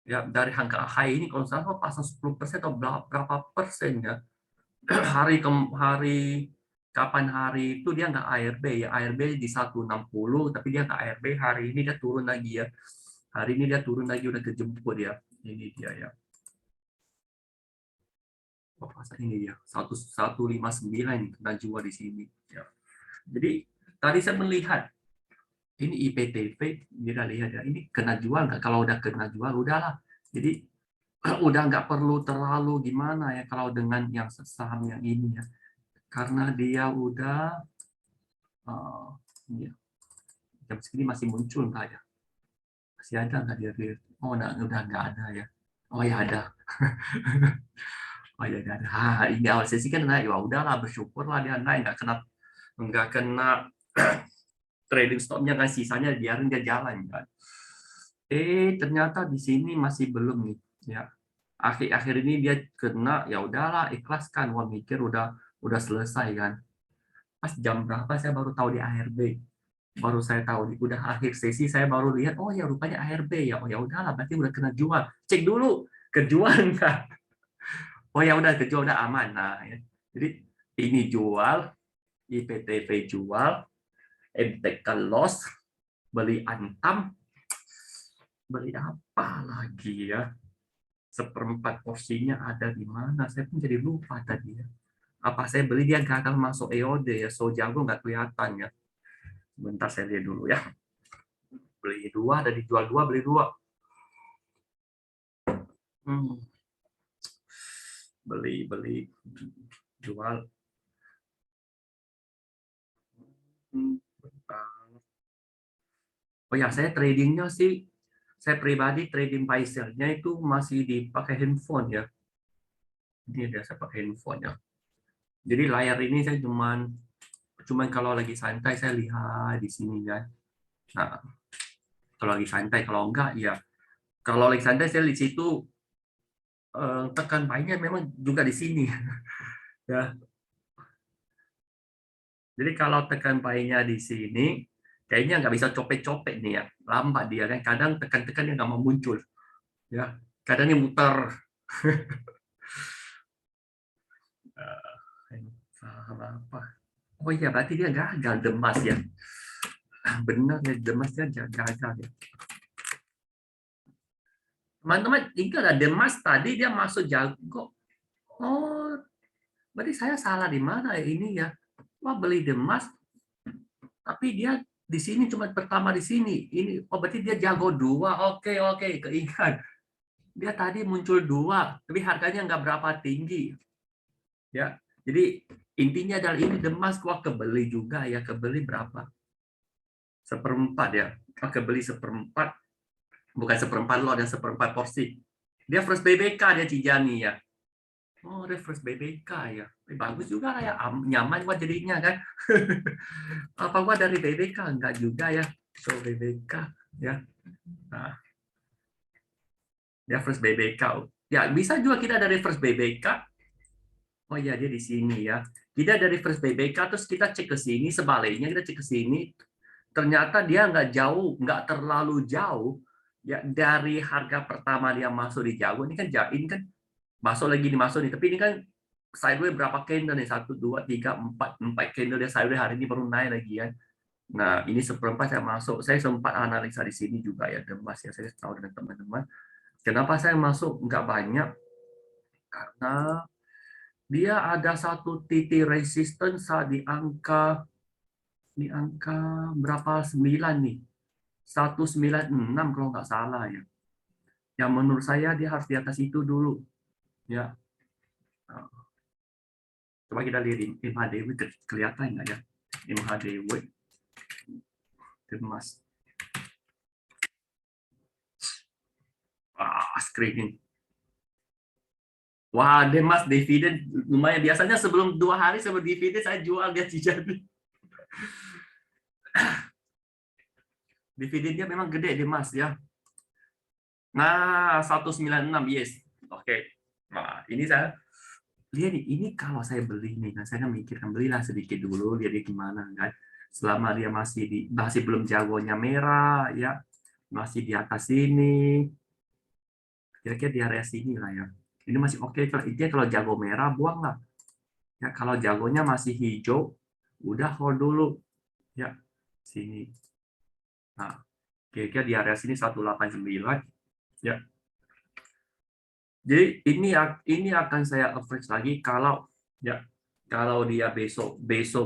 ya, dari angka high ini kalau salah pasang 10% atau berapa persen ya. hari kapan hari itu dia nggak ARB ya, ARB di 160 tapi dia nggak ARB, hari ini dia turun lagi ya, hari ini dia turun lagi, udah kejemput ya, ini dia ya. Oh, ini ya 159 kena jual di sini ya. Jadi tadi saya melihat ini IPTV, kita lihat ya, ini kena jual nggak? Kalau udah kena jual udahlah, jadi udah nggak perlu terlalu gimana ya kalau dengan yang saham yang ini ya, karena dia udah ya, jam segini masih muncul nggak ya, masih ada nggak dia? Oh udah nggak ada ya, oh ya ada. Oh ya ada. Ini awal sesi kan naik, ya udahlah bersyukurlah dia naik, nggak kena trading stopnya kan, sisanya biarin dia jalan kan. Ternyata di sini masih belum nih ya. Akhir-akhir ini dia kena, ya udahlah ikhlaskan. Wah mikir udah selesai kan. Pas jam berapa saya baru tahu di ARB. Baru saya tahu udah akhir sesi saya baru lihat, oh ya rupanya ARB ya. Oh ya udahlah berarti udah kena jual. Cek dulu kejual enggak. Oh ya udah kejual, udah aman. Nah, ya. Jadi ini jual, IPTV jual, MTK loss, beli Antam, beli apa lagi ya? Seperempat porsinya ada di mana? Saya pun jadi lupa tadi ya. Apa saya beli dia gagal masuk EOD ya? So jago nggak kelihatan ya. Bentar saya lihat dulu ya. Beli dua, ada dijual dua, beli dua. Beli jual. Oh ya, saya tradingnya sih, saya pribadi trading buy sell-nya itu masih dipakai handphone ya. Ini dia saya pakai handphone ya. Jadi layar ini saya cuman kalau lagi santai saya lihat di sini ya. Nah, kalau lagi santai, kalau enggak ya, kalau lagi santai saya di situ tekan buy-nya memang juga di sini ya. Jadi kalau tekan buy-nya di sini, kayaknya nggak bisa copet-copet nih ya, lambat dia kan. Kadang tekan-tekan dia nggak mau muncul ya. Kadang dia muter. Paham apa? Oh iya, berarti dia gagal demas ya. Benar ya, demasnya gagal ya. Teman-teman, ingat ada demas tadi dia masuk jago. Oh, berarti saya salah di mana ya ini ya? Wah, beli demas, tapi dia di sini cuma pertama di sini. Ini, oh berarti dia jago dua. Oke, keingat. Dia tadi muncul dua, tapi harganya nggak berapa tinggi. Ya, jadi intinya adalah ini demas, wah kebeli juga ya, kebeli berapa? Seperempat ya, kebeli seperempat. Bukan seperempat lot, ada seperempat porsi. Dia first BBK dia Cijani ya. Oh, dia first BBK ya. Bagus juga lah ya, nyaman gua jadinya kan. Apa gua dari BBK? Enggak juga ya. So BBK ya. Nah, dia first BBK. Ya, bisa juga kita dari first BBK. Oh iya, dia di sini ya. Kita dari first BBK terus kita cek ke sini, sebaliknya kita cek ke sini. Ternyata dia nggak jauh, nggak terlalu jauh. Ya, dari harga pertama dia masuk di jago ini kan masuk lagi dimasuk nih, tapi ini kan sideways berapa candle nih, 1 2 3 4 candle dia sideways, hari ini baru naik lagi ya. Nah ini seperempat saya masuk, saya sempat analisa di sini juga ya demas ya, saya tahu dengan teman-teman kenapa saya masuk nggak banyak, karena dia ada satu titik resistance di angka berapa 9 nih, 196 kalau nggak salah ya. Yang menurut saya dia harus di atas itu dulu ya. Coba kita lihat MHDW kelihatan nggak ya, MHDW demas. Screening. Wah, demas dividen lumayan, biasanya sebelum 2 hari sebelum dividen saya jual dia jadi. Dividennya memang gede demas ya. Nah, 196 yes. Oke. Nah, ini saya lihat nih, ini kalau saya beli nih, kan saya mikirkan belilah sedikit dulu, lihat dia gimana kan. Selama dia masih belum jagonya merah, ya masih di atas ini, kira-kira di area sini lah ya. Ini masih oke. Kalau jago merah buang lah. Ya kalau jagonya masih hijau, udah hold dulu. Ya sini. Nah, kira-kira di area sini 189. Ya. Jadi ini akan saya average lagi kalau dia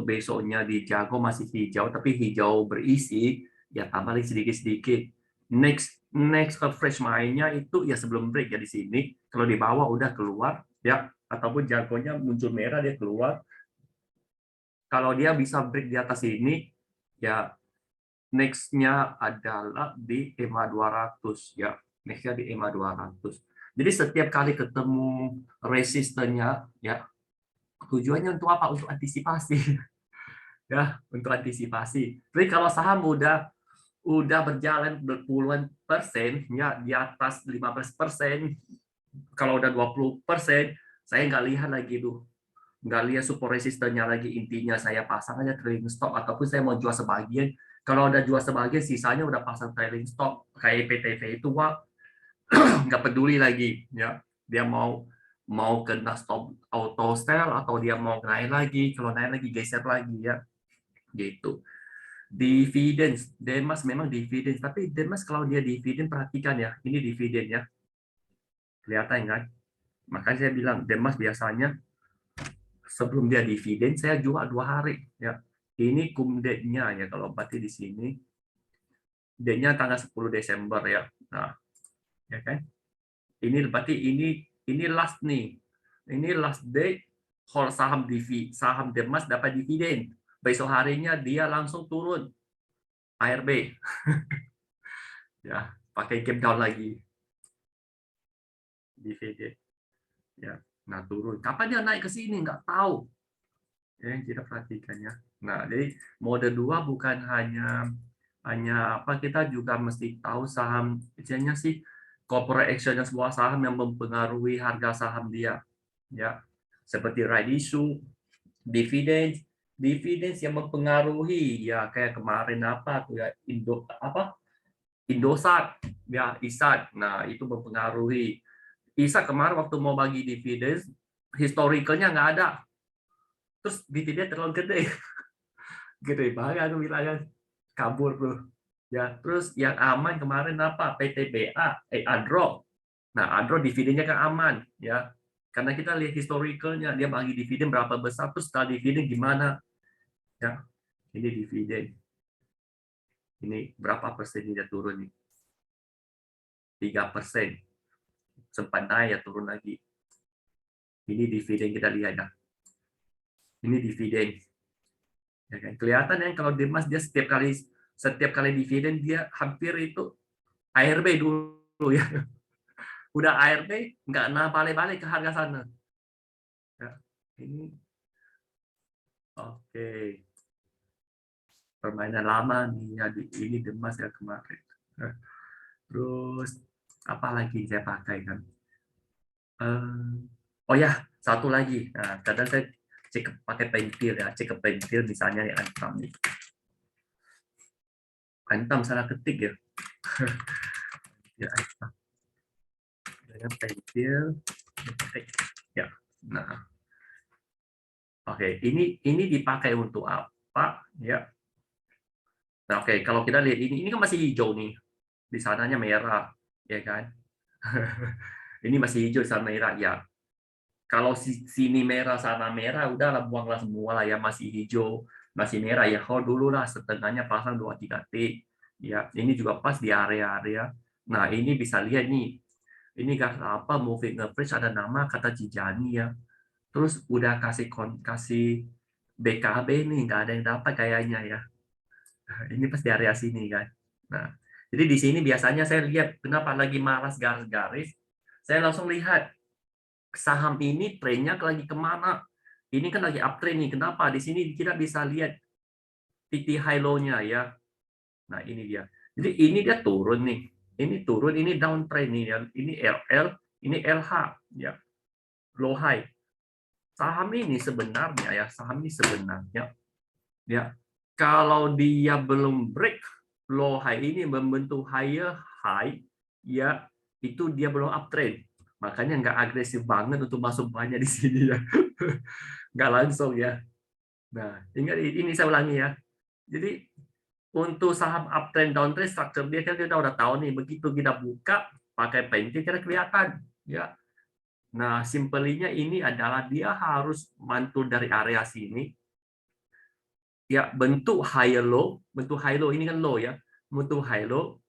besoknya di jago masih hijau tapi hijau berisi, ya tambah lagi sedikit-sedikit. Next average mainnya itu ya sebelum break ya di sini. Kalau di bawah udah keluar ya, ataupun jagonya muncul merah dia keluar. Kalau dia bisa break di atas ini, ya next-nya adalah di EMA 200 ya. Next-nya di EMA 200. Jadi setiap kali ketemu resistennya ya, tujuannya untuk apa? Untuk antisipasi. Ya, untuk antisipasi. Jadi kalau saham udah berjalan berpuluhan persen ya, di atas 15%, kalau udah 20%, saya nggak lihat lagi tuh. Nggak lihat support resistennya lagi. Intinya saya pasang aja trailing stop, ataupun saya mau jual sebagian. Kalau udah jual sebagian, sisanya udah pasang trailing stop. Kayak PTV itu, Wak, nggak peduli lagi ya, dia mau kena stop auto sell atau dia mau naik lagi, kalau naik lagi geser lagi ya, gitu. Dividends, Denmas memang dividends, tapi Denmas kalau dia dividen, perhatikan ya, ini dividen ya, kelihatan kan, makanya saya bilang Denmas biasanya sebelum dia dividen saya jual 2 hari ya. Ini kumdetnya ya, kalau berarti di sini date-nya tanggal 10 Desember ya. Nah, ya kan? Ini berarti ini last nih. Ini last day hold saham Denmas dapat dividen. Besok harinya dia langsung turun. ARB. Ya, pakai gap down lagi. Dividen. Ya, nah turun. Kapan dia naik ke sini nggak tahu. Ya, kita perhatikan ya. Nah, jadi mode 2 bukan hanya apa, kita juga mesti tahu saham istilahnya sih corporate action dan sebuah saham yang mempengaruhi harga saham dia ya, seperti right issue, dividends yang mempengaruhi ya, kayak kemarin apa tuh ya, Indosat ya, ISAT. Nah itu mempengaruhi. ISAT kemarin waktu mau bagi dividends, historicalnya nggak ada, terus dividen terlalu gede. Gede banget aku bilang kan, kabur tuh ya. Terus yang aman kemarin apa, PTBA, Adro. Nah Adro dividennya kan aman ya, karena kita lihat historicalnya dia bagi dividen berapa besar, terus setelah dividen gimana ya. Ini dividen, ini berapa persen dia turun nih, 3%, sempat naik ya turun lagi. Ini dividen, kita lihat ya, ini dividen ya kan, kelihatan ya kalau Dimas dia setiap kali dividen dia hampir itu ARB dulu ya. Udah ARB nggak balik-balik ke harga sana ya. Ini oke, permainan lama nih ya, ini Dimas ya kemarin. Terus apa lagi saya pakai kan, oh ya satu lagi, nah kadang saya cek pakai pentil ya, cek ke pentil misalnya nih Antam salah ketik ya. Ya Antam dengan pentil ketik ya. Nah oke, ini dipakai untuk apa ya. Nah oke, kalau kita lihat ini kan masih hijau nih, di sananya merah ya kan. Ini masih hijau sana merah ya. Kalau sini merah sana merah, udahlah buanglah semua lah ya, masih hijau masih merah ya, hold dulu lah, setengahnya pasang 2-3 T ya. Ini juga pas di area-area. Nah ini bisa lihat nih, ini apa, moving average ada nama kata Cijani ya, terus udah kasih BKB nih, nggak ada yang dapat kayaknya ya. Ini pas di area sini kan. Nah jadi di sini biasanya saya lihat kenapa lagi malas garis-garis, saya langsung lihat saham ini trennya lagi kemana. Ini kan lagi uptrend nih. Kenapa? Di sini kita bisa lihat PT high low-nya ya. Nah ini dia. Jadi ini dia turun nih. Ini turun, ini downtrend nih ya. Ini LL, ini LH ya. Low high. saham ini sebenarnya ya kalau dia belum break low high ini membentuk higher high, ya itu dia belum uptrend. Makanya nggak agresif banget untuk masuk banyak di sini ya. Nggak langsung ya. Nah, ingat ini saya ulangi ya. Jadi untuk saham uptrend downtrend structure dia kan kita udah tahu nih, begitu kita buka pakai pentil kita kelihatan ya. Nah, simpelnya ini adalah dia harus mantul dari area sini. Ya, bentuk high low ini kan low ya. Bentuk high low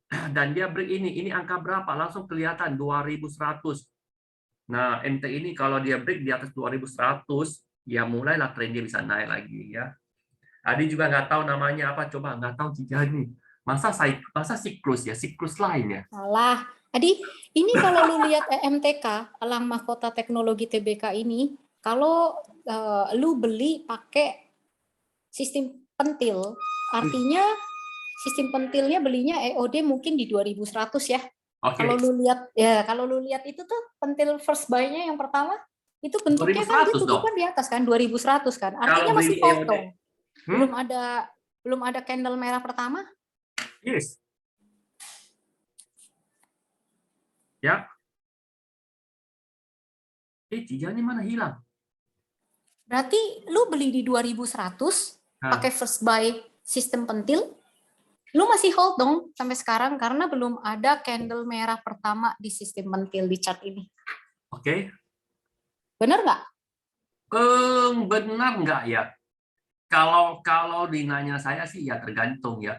dan dia break ini angka berapa? Langsung kelihatan 2100. Nah, MT ini kalau dia break di atas 2100, ya mulailah tren dia bisa naik lagi ya. Adi juga nggak tahu namanya apa, coba nggak tahu Cijani. Masa siklus ya, siklus lain ya. Salah. Adi, ini kalau lu lihat EMTK, Elang Mahkota Teknologi TBK ini, kalau lu beli pakai sistem pentil, artinya sistem pentilnya belinya EOD mungkin di 2100 ya. Oke. Kalau lu lihat itu tuh pentil first buy-nya yang pertama itu bentuknya kan dia tutupkan di atas kan 2100 kan. Artinya masih potong. Belum ada candle merah pertama? Yes. Ya. Cijani mana hilang? Berarti lu beli di 2100 pakai first buy sistem pentil, lu masih hold dong sampai sekarang karena belum ada candle merah pertama di sistem pentil di chart ini. Oke. Bener nggak? Benar nggak ya? Kalau dinanya saya sih ya tergantung ya.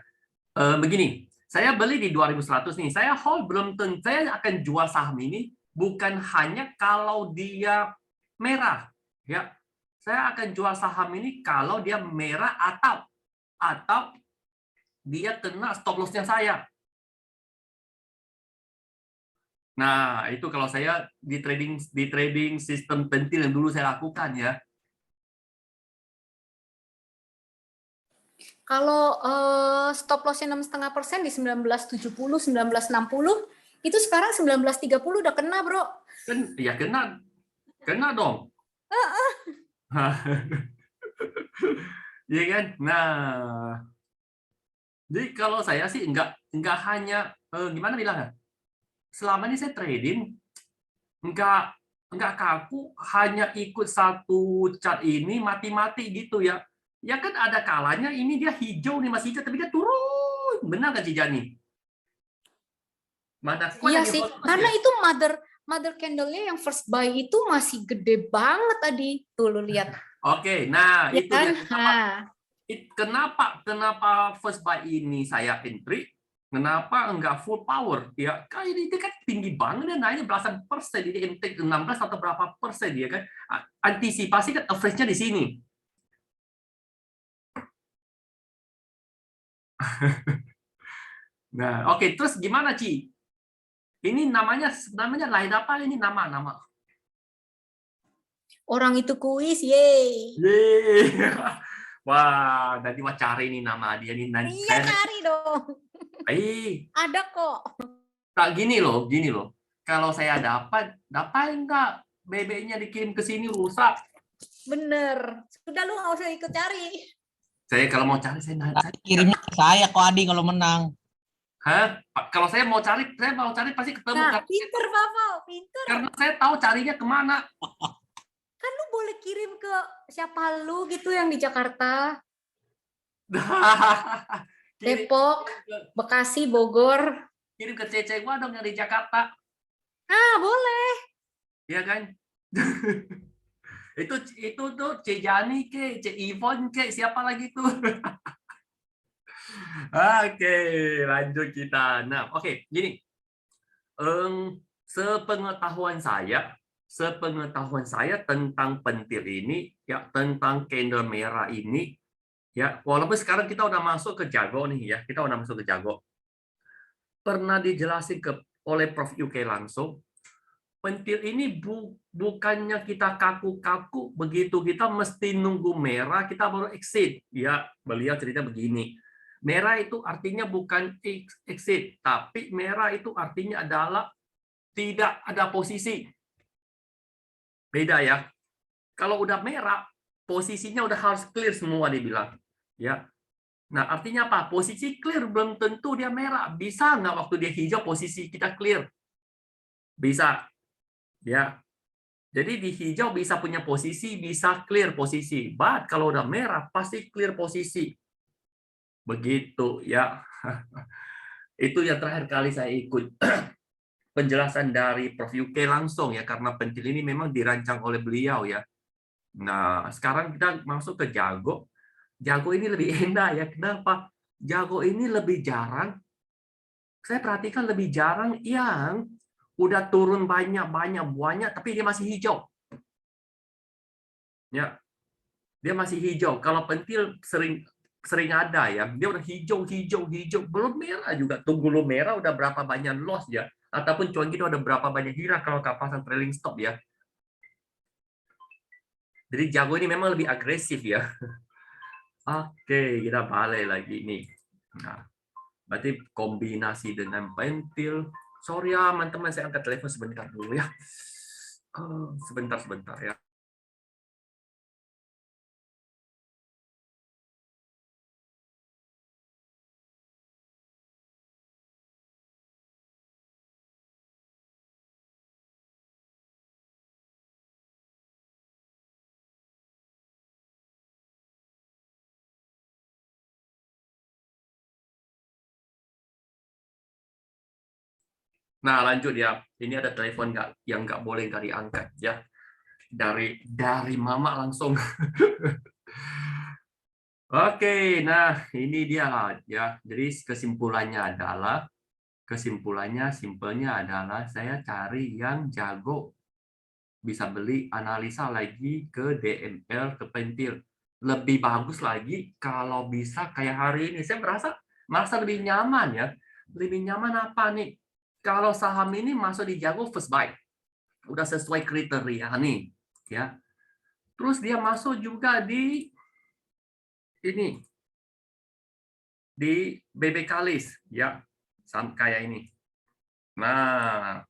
Begini, saya beli di 2100 nih. Saya hold belum tentu saya akan jual saham ini bukan hanya kalau dia merah ya. Saya akan jual saham ini kalau dia merah atau dia kena stop loss-nya saya. Nah, itu kalau saya di trading sistem pentil yang dulu saya lakukan ya. Kalau stop loss-nya 6,5% di 1970, 1960, itu sekarang 1930 udah kena, bro. Ya kena dong. Iya kan? Nah, jadi kalau saya sih enggak hanya gimana bilangnya? Selama ini saya trading enggak kaku hanya ikut satu chart ini mati-mati gitu ya. Ya kan ada kalanya ini dia hijau nih masih hijau tapi dia turun. Benar kan Cijani? Iya sih, karena itu mother candle-nya yang first buy itu masih gede banget tadi. Tuh lu lihat. Oke, nah ya itu kan? Kenapa first buy ini saya entry? Kenapa enggak full power? Ya, kan ini kan tinggi banget dan naiknya belasan persen, jadi MT 16 atau berapa persen dia kan? Antisipasi kan average-nya di sini. Nah, oke, terus gimana Ci? Ini namanya lain apa ini nama? Orang itu kuis, yeay. Wah, nanti mau cari nih nama dia nih. Iya, cari dong. Ada kok. Tak gini loh. Kalau saya dapat enggak bebeknya dikirim ke sini rusak. Bener. Sudah lu nggak usah ikut cari. Saya kalau mau cari saya kirimnya ke saya kok Adi kalau menang. Hah? Kalau saya mau cari pasti ketemu. Nah, pinter Pavel, pinter. Karena saya tahu carinya kemana. Kan lu boleh kirim ke siapa lu gitu yang di Jakarta. Depok, Bekasi, Bogor. Kirim ke Cece gua dong yang di Jakarta. Boleh. Iya kan? itu tuh Cijani ke, Ivon ke, siapa lagi tuh? Oke, lanjut kita. Nah, oke, gini. Sepengetahuan saya tentang pentil ini, ya tentang candle merah ini, ya walaupun sekarang kita udah masuk ke jago nih ya, pernah dijelasin oleh Prof. UK langsung, pentil ini bukannya kita kaku-kaku, begitu kita mesti nunggu merah kita baru exit. Ya, beliau cerita begini. Merah itu artinya bukan exit, tapi merah itu artinya adalah tidak ada posisi. Beda ya. Kalau udah merah, posisinya udah harus clear semua dibilang. Ya. Nah, artinya apa? Posisi clear belum tentu dia merah. Bisa nggak waktu dia hijau posisi kita clear? Bisa. Ya. Jadi di hijau bisa punya posisi, bisa clear posisi. But kalau udah merah pasti clear posisi. Begitu ya. Itu yang terakhir kali saya ikut penjelasan dari Prof. UK langsung ya, karena pentil ini memang dirancang oleh beliau ya. Nah, sekarang kita masuk ke jago. Jago ini lebih enak ya. Kenapa? Jago ini lebih jarang. Saya perhatikan lebih jarang yang udah turun banyak, tapi dia masih hijau. Ya, dia masih hijau. Kalau pentil sering ada ya, dia udah hijau, belum merah juga. Tunggu lu merah udah berapa banyak loss ya. Ataupun cuan kita udah berapa banyak hira kalau kapasan trailing stop ya. Jadi jago ini memang lebih agresif ya. Oke, kita balik lagi nih. Nah, berarti kombinasi dengan pentil. Sorry ya, teman-teman, saya angkat telepon sebentar dulu ya. Sebentar ya. Nah, lanjut ya. Ini ada telepon yang nggak boleh nggak diangkat ya. Dari mama langsung. Oke, nah ini dia lah ya. Jadi kesimpulannya simpelnya adalah saya cari yang jago, bisa beli analisa lagi ke DML, ke pentil. Lebih bagus lagi kalau bisa kayak hari ini. Saya merasa lebih nyaman ya. Lebih nyaman apa nih? Kalau saham ini masuk di jago first buy. Udah sesuai kriteria nih, ya. Terus dia masuk juga di ini, di BBK list, ya, kayak ini. Nah,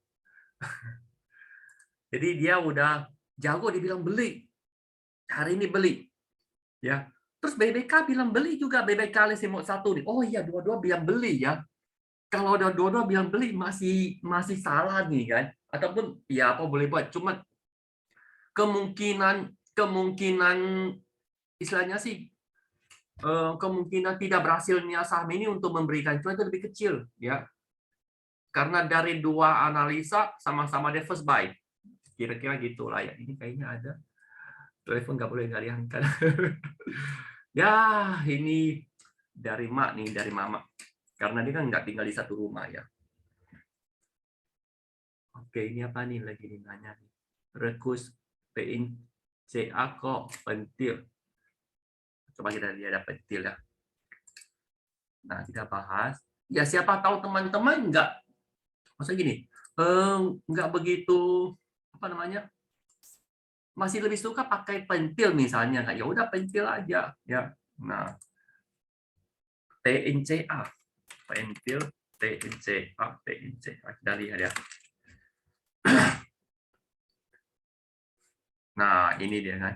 jadi dia udah jago, dibilang beli. Hari ini beli, ya. Terus BBK bilang beli juga, BBK list mau satu nih. Oh iya, dua-dua bilang beli ya. Kalau udah dua-dua bilang beli masih salah nih kan. Ataupun ya apa boleh buat, cuma kemungkinan istilahnya sih kemungkinan tidak berhasilnya saham ini untuk memberikan cuan itu lebih kecil ya, karena dari dua analisa sama-sama dia first buy, kira-kira gitulah ya. Ini kayaknya ada telepon, nggak boleh nggak diangkat. Ya ini dari mama, karena dia kan nggak tinggal di satu rumah ya. Oke, ini apa nih lagi nanya nih, Rekus PINCA kok pentil. Coba kita lihat ada pentil ya. Nah, kita bahas. Ya, siapa tahu teman-teman maksudnya gini, nggak begitu, apa namanya, masih lebih suka pakai pentil misalnya, nggak, ya udah pentil aja. Ya, nah, TNCA, pentil, TNCA, kita lihat ya. Nah, ini dia kan.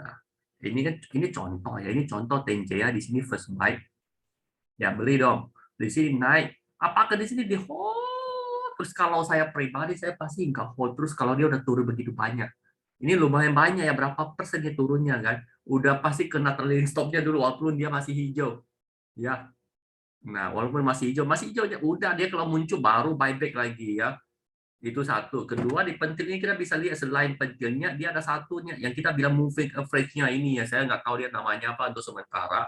Nah, ini contoh ya, ini contoh TNCA di sini first buy. Ya beli dong. Di sini naik. Apakah di sini di hold? Terus kalau saya pribadi saya pasti nggak hold terus kalau dia udah turun begitu banyak. Ini lumayan banyak ya, berapa persen dia turunnya kan? Udah pasti kena trailing stopnya dulu walaupun dia masih hijau. Ya. Nah, walaupun masih hijau ya udah dia kalau muncul baru buyback lagi ya. Itu satu. Kedua, di pentil ini kita bisa lihat selain pentilnya dia ada satunya yang kita bilang moving average-nya ini ya. Saya nggak tahu dia namanya apa untuk sementara.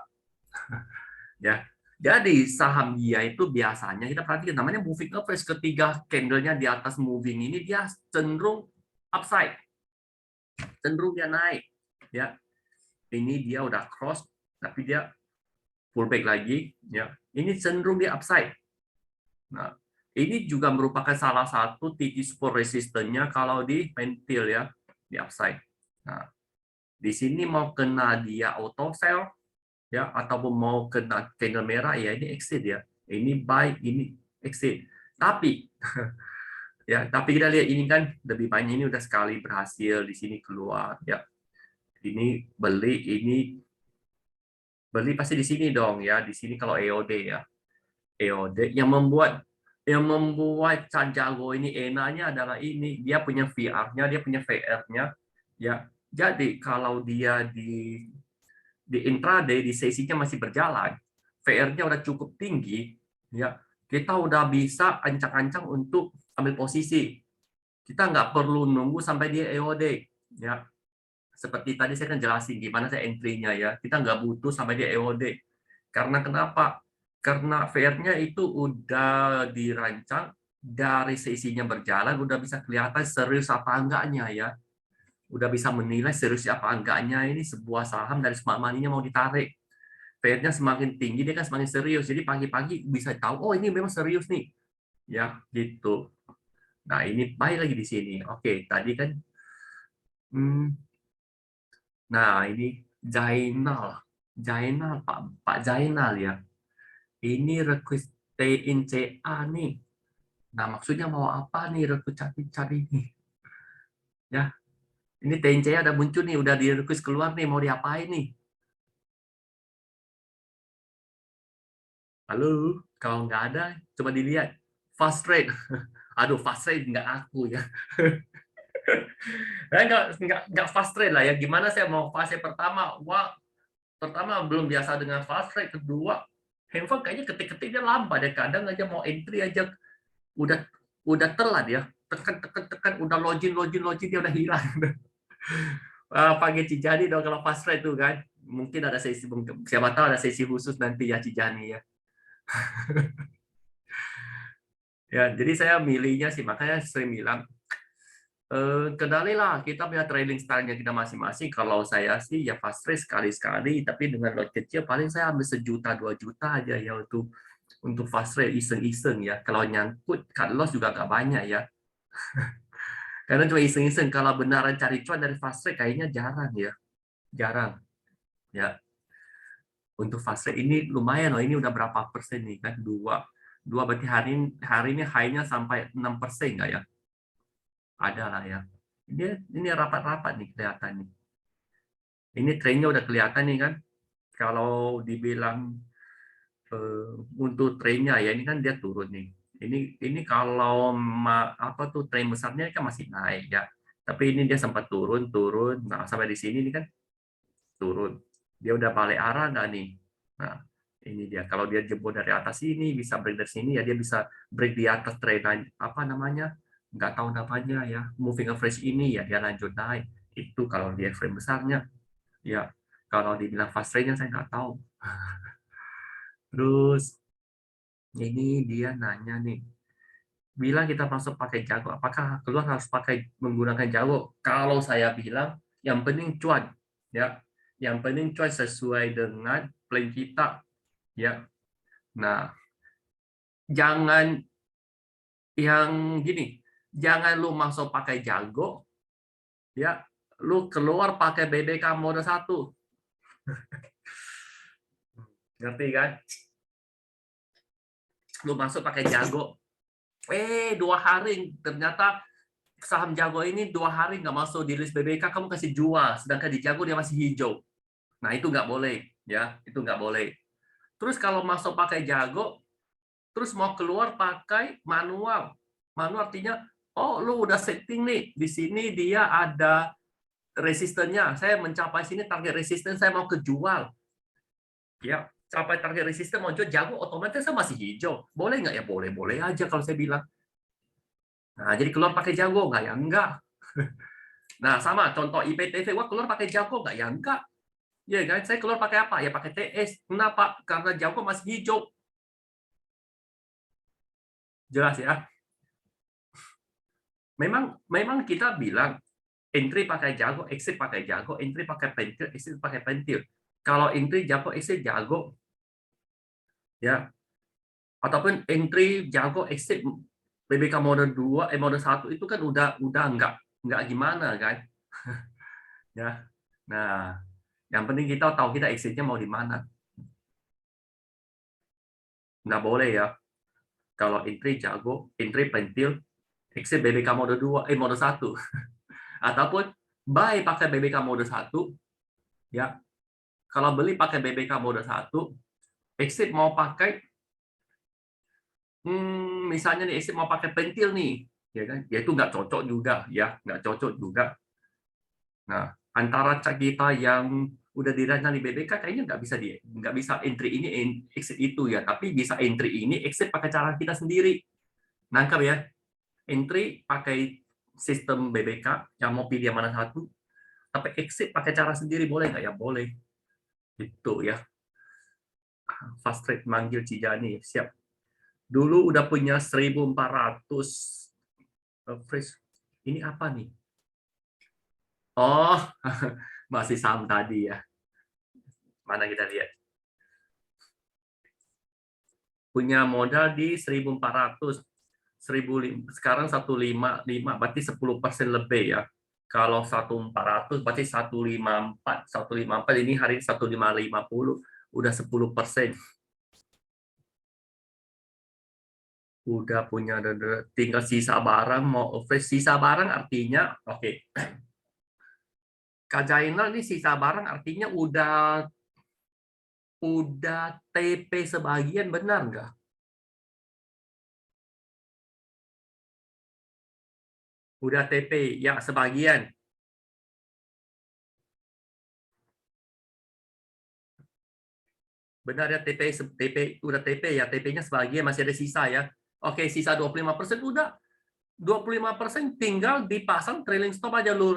Ya. Jadi saham dia itu biasanya kita perhatikan namanya moving average, ketiga candle-nya di atas moving ini dia cenderung upside. Cenderung dia naik, ya. Ini dia udah cross tapi dia pullback lagi, ya. Ini cenderung dia upside. Nah, ini juga merupakan salah satu titik support resistennya kalau di pentil ya, di upside. Nah, di sini mau kena dia auto sell ya, ataupun mau kena candle merah ya, ini exit ya. Ini buy, ini exit. Tapi Ya, tapi kita lihat ini kan lebih banyak, ini udah sekali berhasil di sini keluar ya. Ini beli pasti di sini dong ya. Di sini kalau EOD ya. EOD yang membuat Sanjago ini enaknya adalah ini, dia punya VR-nya, dia punya VR-nya ya. Jadi kalau dia di intraday, di sesinya masih berjalan, VR-nya udah cukup tinggi ya, kita udah bisa ancang-ancang untuk ambil posisi. Kita nggak perlu nunggu sampai dia EOD ya. Seperti tadi saya kan jelasin gimana saya entry-nya ya. Kita nggak butuh sampai dia EOD. Karena kenapa? Karena VR-nya itu udah dirancang dari sesinya berjalan, udah bisa kelihatan serius apa enggaknya ya. Udah bisa menilai serius apa enggaknya ini sebuah saham dari smart money-nya mau ditarik. VR-nya semakin tinggi, dia kan semakin serius. Jadi pagi-pagi bisa tahu, oh ini memang serius nih. Ya, gitu. Nah, ini baik lagi di sini. Oke, tadi kan nah, ini Zainal. Zainal, Pak Zainal ya. Ini request stay in CA nih. Nah, maksudnya mau apa nih request cari nih? Ya, ini TNCA ada muncul nih, udah di request keluar nih, mau diapain nih? Halo, kalau nggak ada, coba dilihat. Fast rate. Aduh, fast rate nggak aku ya. Nggak fast rate lah ya. Gimana saya mau fase pertama? Wah, pertama belum biasa dengan fast rate, kedua handphone kayaknya ketik-ketiknya lambat ya, kadang aja mau entry aja udah telat ya, tekan udah login dia udah hilang. Pakai Cijani dong kalau fast rate tuh kan, mungkin ada sesi, siapa tahu ada sesi khusus nanti ya Cijani ya. Ya jadi saya milihnya sih, makanya saya bilang kendalilah kita punya trading style-nya kita masing-masing. Kalau saya sih ya fast trade sekali-sekali, tapi dengan lot kecil paling saya ambil 1 juta 2 juta aja ya untuk fast trade iseng-iseng ya. Kalau nyangkut cut loss juga nggak banyak ya. Karena cuma iseng-iseng. Kalau beneran cari cuan dari fast trade kayaknya jarang ya, jarang ya. Untuk fast trade ini lumayan loh. Ini udah berapa persen nih kan? Dua berarti hari ini high-nya sampai 6% nggak ya? Ada lah ya. Ini rapat-rapat nih kelihatan nih. Ini trennya udah kelihatan nih kan. Kalau dibilang untuk trennya ya ini kan dia turun nih. Ini kalau apa tuh tren besarnya kan masih naik ya. Tapi ini dia sempat turun. Nah, sampai di sini ini kan turun. Dia udah balik arah nggak nih? Nah, ini dia. Kalau dia jebol dari atas ini bisa break dari sini ya, dia bisa break di atas tren apa namanya? Nggak tahu namanya ya. Moving average ini ya dia lanjut naik. Itu kalau dia frame besarnya. Ya, kalau dibilang fast rate-nya saya nggak tahu. Terus ini dia nanya nih, bilang kita masuk pakai jago, apakah keluar harus pakai menggunakan jago? Kalau saya bilang, yang penting cuan, ya, yang penting cuan sesuai dengan plan kita, ya. Nah, jangan yang gini, jangan lu masuk pakai jago, ya, lu keluar pakai BBK mode 1. Ngerti kan? Lu masuk pakai jago, 2 hari ternyata saham jago ini 2 hari nggak masuk di list BBK, kamu kasih jual, sedangkan di jago dia masih hijau. Nah itu nggak boleh, ya itu nggak boleh. Terus kalau masuk pakai jago, terus mau keluar pakai manual, manual artinya, oh lu udah setting nih, di sini dia ada resistennya, saya mencapai sini target resisten, saya mau kejual, ya capai target resisten mau jual jago, otomatis saya masih hijau, boleh nggak ya? Boleh aja kalau saya bilang. Nah, jadi keluar pakai jago nggak ya? Enggak. Nah, sama contoh IPTV, wah keluar pakai jago nggak ya? Enggak. Ya kan, saya keluar pakai apa? Ya pakai TS. Kenapa? Karena jago masih hijau. Jelas ya? Memang kita bilang entry pakai jago, exit pakai jago, entry pakai pentil, exit pakai pentil. Kalau entry jago, exit jago, ya. Ataupun entry jago, exit BBK mode 2, mode 1 itu kan udah enggak gimana kan? Ya. Nah, yang penting kita tahu kita exit-nya mau di mana. Nggak boleh ya. Kalau entry jago, entry pentil, exit BBK mode 2, mode 1. Ataupun buy pakai BBK mode 1, ya. Kalau beli pakai BBK mode 1, exit mau pakai, misalnya nih exit mau pakai pentil nih, ya kan? Ya itu nggak cocok juga, ya, nggak cocok juga. Nah, antara kita yang udah dirancang di BBK kayaknya nggak bisa entry ini exit itu ya, tapi bisa entry ini exit pakai cara kita sendiri. Nangkap ya? Entry pakai sistem BBK yang mau pilih yang mana satu, tapi exit pakai cara sendiri boleh nggak ya? Boleh. Itu ya. Fast trade manggil Cijani, siap. Dulu udah punya 1.400 freeze. Ini apa nih? Oh, masih saham tadi ya. Mana kita lihat? Punya modal di 1.400. Sekarang 155, berarti 10% lebih ya. Kalau 1.400 berarti 154. 154 ini hari 1.550, udah 10%. Udah punya, tinggal sisa barang, mau fresh. Sisa barang artinya, oke. Kak Jainal ini sisa barang artinya udah TP sebagian, benar nggak? Udah TP, ya sebagian. Benar ya, TP udah TP ya, TP-nya sebagian, masih ada sisa ya. Oke, sisa 25% udah. 25% tinggal dipasang trailing stop aja, lu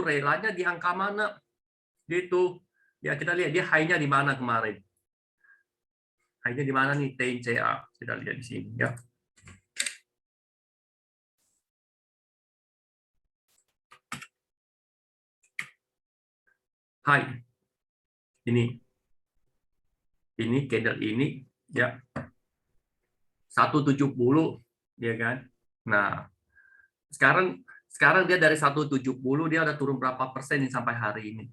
relanya di angka mana. Gitu. Ya, kita lihat dia high-nya di mana kemarin. High-nya di mana nih, TNCA. Kita lihat di sini ya. High. Ini candle ini ya 170 ya kan. Nah, sekarang dia dari 170 dia udah turun berapa persen nih sampai hari ini?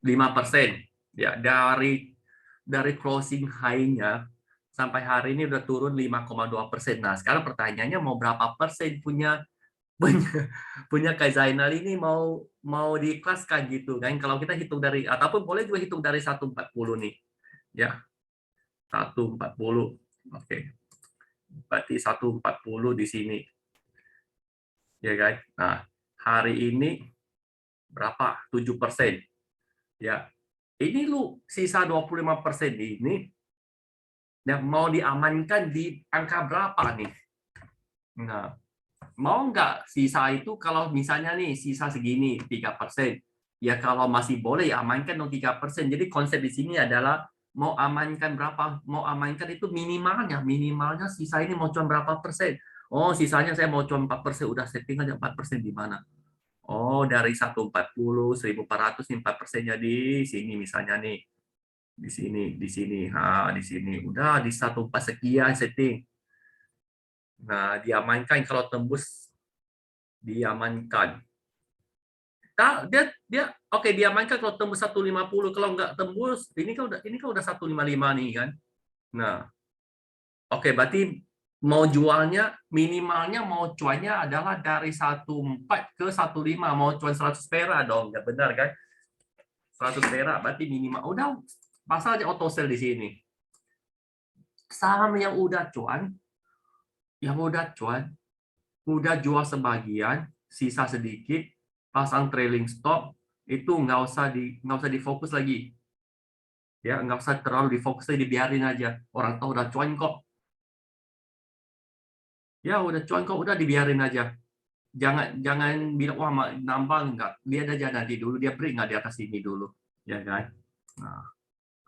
5%. Ya, dari closing high-nya sampai hari ini udah turun 5,2%. Nah, sekarang pertanyaannya mau berapa persen punya Kak Zainal ini mau diikhlaskan gitu kan? Kalau kita hitung dari, ataupun boleh juga hitung dari 140 nih, ya 140, oke, berarti 140 di sini, ya guys. Nah, hari ini berapa? 7%, ya. Ini lu sisa 25% ini, ya mau diamankan di angka berapa nih? Nah, mau nggak sisa itu kalau misalnya nih sisa segini 3%, ya kalau masih boleh ya amankan dong 3%. Jadi konsep di sini adalah mau amankan berapa, mau amankan itu minimalnya sisa ini mau cuan berapa persen. Oh, sisanya saya mau cuan 4%, udah setting aja 4% di mana. Oh, dari 140, 1.400 nih 4%-nya di sini misalnya nih. Di sini, di sini. Udah di 1,4 sekian setting. Nah, diamankan kalau tembus, diamankan. Dia oke, diamankan kalau tembus 150. Kalau nggak tembus, ini kan udah 155 nih kan. Nah, oke, berarti mau jualnya minimalnya mau cuannya adalah dari 14 ke 15, mau cuan 100 perak dong, nggak benar kan? 100 perak berarti minimal. Udah pasal aja auto sell di sini. Saham yang udah cuan, udah jual sebagian, sisa sedikit, pasang trailing stop, itu nggak usah difokus lagi, ya nggak usah terlalu difokus lagi, dibiarin aja. Orang tahu udah cuan kok, ya udah cuan kok, udah dibiarin aja. Jangan bilang wah nambah, nggak, lihat aja nanti dulu dia break nggak di atas ini dulu, ya kan. Nah,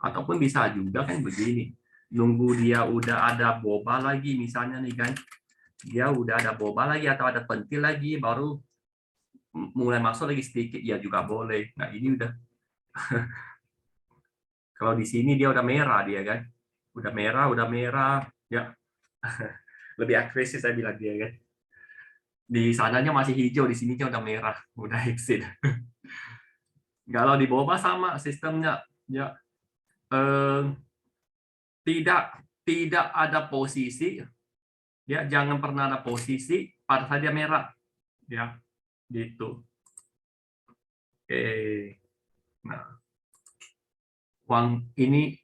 ataupun bisa juga kan begini, nunggu dia udah ada boba lagi misalnya nih kan, dia udah ada boba lagi atau ada pentil lagi, baru mulai masuk lagi sedikit, ya juga boleh. Nah, ini udah kalau di sini dia udah merah dia kan, udah merah ya. Lebih agresif saya bilang dia kan, di sananya masih hijau, di sininya udah merah, udah exit. Kalau di boba sama sistemnya ya, tidak tidak ada posisi, ya jangan pernah ada posisi pada saat dia merah, ya gitu. Oke, nah uang ini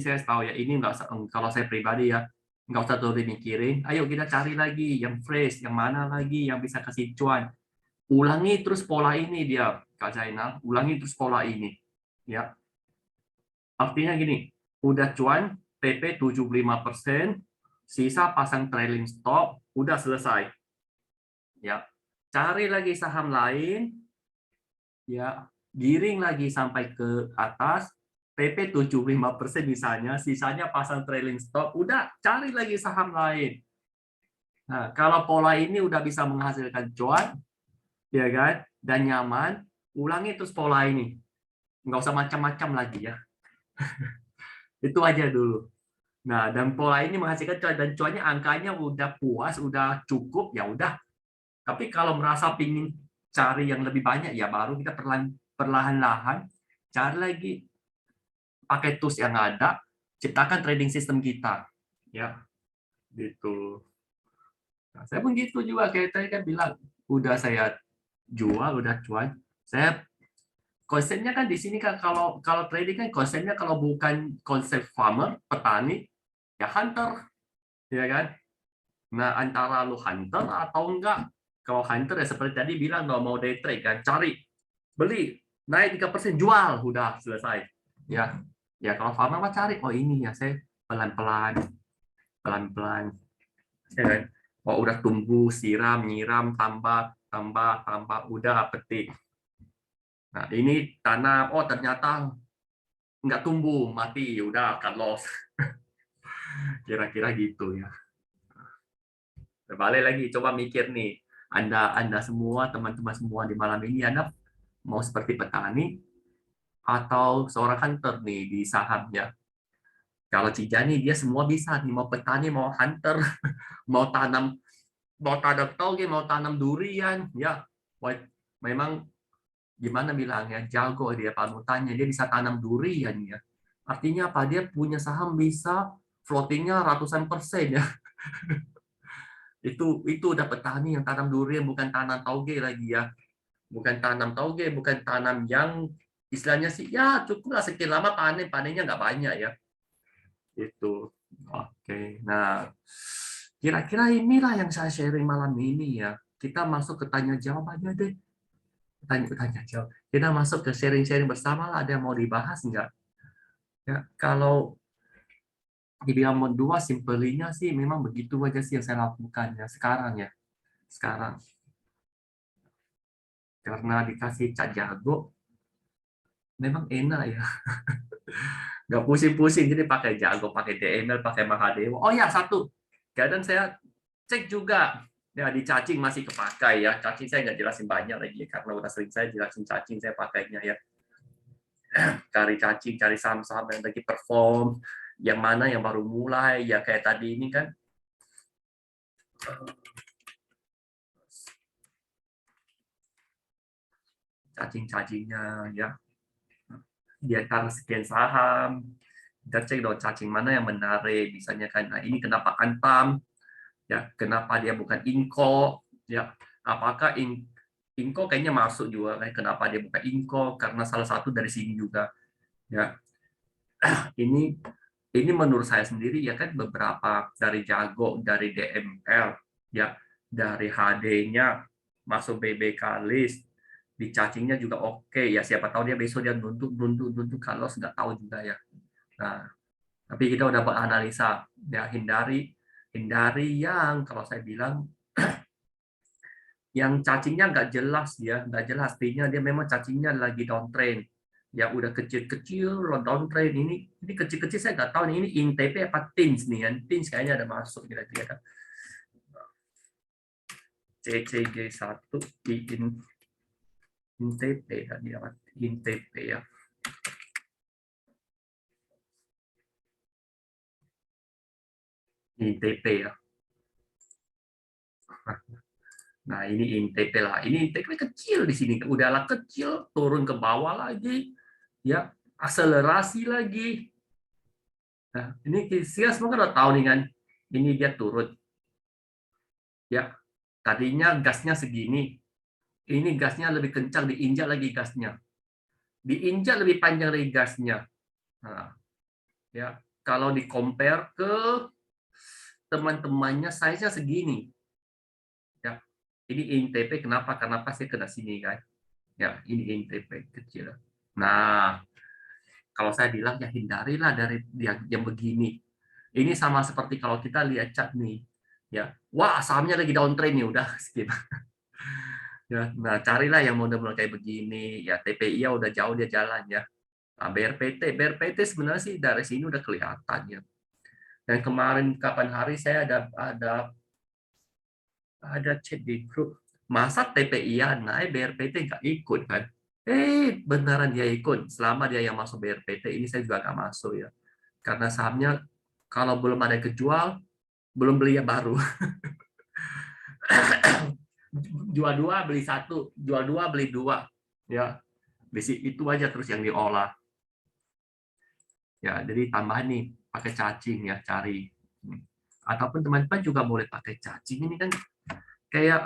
saya tahu ya, ini nggak usah, kalau saya pribadi ya nggak usah terus mikirin. Ayo kita cari lagi yang fresh, yang mana lagi yang bisa kasih cuan. Ulangi terus pola ini dia, Kak Zainal, ulangi terus pola ini, ya. Artinya gini, udah cuan TP 75%, sisa pasang trailing stop, udah selesai. Ya, cari lagi saham lain, ya, giring lagi sampai ke atas, TP 75% misalnya, sisanya pasang trailing stop, udah cari lagi saham lain. Nah, kalau pola ini udah bisa menghasilkan cuan, ya kan, dan nyaman, ulangi terus pola ini. Nggak usah macam-macam lagi ya. Itu aja dulu. Nah, dan pola ini menghasilkan cuan, dan cuannya angkanya udah puas, udah cukup, ya udah. Tapi kalau merasa pingin cari yang lebih banyak, ya baru kita perlahan-lahan cari lagi pakai tools yang ada, ciptakan trading system kita. Ya, gitu. Nah, saya pun gitu juga, kayak tadi kan bilang, udah saya jual, udah cuan. Saya konsepnya kan di sini kan kalau trading kan konsepnya kalau bukan konsep farmer, petani, ya hunter, ya kan? Nah, antara lu hunter atau enggak. Kalau hunter ya seperti tadi bilang kalau mau day trade kan, cari, beli, naik 3%, jual, udah selesai. Ya. Ya kalau farmer mah cari, oh ini ya saya pelan-pelan. Pelan-pelan. Ya kan? Oh udah tumbuh, siram, nyiram, tambah, udah petik. Nah, ini tanam, oh ternyata nggak tumbuh, mati, udah cut loss. Kira-kira gitu ya. Balik lagi, coba mikir nih, Anda semua, teman-teman semua di malam ini, Anda mau seperti petani atau seorang hunter nih di sahamnya. Kalau Cijani dia semua bisa nih, mau petani, mau hunter, mau tanam toge, mau tanam durian, ya. Memang gimana bilangnya, jago dia panutannya, dia bisa tanam durian ya. Artinya apa? Dia punya saham bisa floatingnya ratusan persen ya. Itu udah petani yang tanam durian, bukan tanam toge lagi ya. Bukan tanam toge, bukan tanam yang istilahnya sih ya cukuplah sekian lama panennya nggak banyak ya. Itu. Oke. Nah, kira-kira inilah yang saya sharing malam ini ya. Kita masuk ke tanya jawab aja deh. Tanya jawab. Kita masuk ke sharing-sharing bersama lah. Ada yang mau dibahas nggak? Ya, kalau dibilang dua simpelnya sih memang begitu aja sih yang saya lakukan ya sekarang ya. Sekarang. Karena dikasih Cak Jago, memang enak ya. Nggak pusing-pusing, jadi pakai Jago, pakai DML, pakai Mahadewa. Oh ya, satu. Kadang saya cek juga. Ya, di cacing masih kepakai ya. Cacing saya nggak jelasin banyak lagi, karena udah sering saya jelasin cacing, saya pakainya ya. Cari cacing, cari saham-saham yang lagi perform, yang mana yang baru mulai, ya kayak tadi ini kan. Cacing-cacingnya ya. Di antara sekian saham, kita cek dong cacing mana yang menarik, misalnya kan, nah ini kenapa Antam, ya kenapa dia bukan Inco, ya apakah Inco kayaknya masuk juga, kenapa dia bukan Inco, karena salah satu dari sini juga, ya ini menurut saya sendiri ya kan beberapa dari Jago, dari DML, ya dari HD-nya masuk BBK list, di cacingnya juga oke ya, siapa tahu dia besok dia nunduk kalau nggak tahu juga ya. Nah, tapi kita udah beranalisa ya, hindari yang kalau saya bilang yang cacingnya nggak jelas ya, nggak jelas, artinya dia memang cacingnya lagi downtrend ya, udah kecil-kecil downtrend, ini kecil-kecil saya nggak tahu nih, ini INTP apa TINS nih kan, TINS kayaknya ada masuk kira-kira CCG1 di INTP ya, dia INTP ya. INTP ya. Nah, ini INTP lah. Ini INTP kecil di sini. Udahlah kecil, turun ke bawah lagi. Ya, akselerasi lagi. Nah, ini kita semua kan udah tahu nih kan, ini dia turun. Ya, tadinya gasnya segini, ini gasnya lebih kencang, diinjak lagi gasnya, diinjak lebih panjang lagi gasnya. Nah, ya, kalau di compare ke teman-temannya, size-nya segini. Ya, ini INTP kenapa? Karena pasti kena sini kan. Ya, ini INTP kecil. Nah, kalau saya bilang ya hindarilah dari yang begini. Ini sama seperti kalau kita lihat chart nih. Ya, wah sahamnya lagi downtrend nih, udah skip. Ya, nah carilah yang model-model kayak begini. Ya TPI ya udah jauh dia jalan ya. Nah, BRPT sebenarnya sih dari sini udah kelihatan ya. Dan kemarin kapan hari saya ada chat di grup, masa TPI-an naik BRPT nggak ikut kan? Beneran dia ikut. Selama dia yang masuk BRPT, ini saya juga nggak masuk ya. Karena sahamnya kalau belum ada yang kejual, belum beli yang baru. Jual dua, beli satu. Jual dua, beli dua. Ya, itu aja terus yang diolah. Ya, jadi tambahan nih, pakai cacing ya, cari. Ataupun teman-teman juga boleh pakai cacing. Ini kan kayak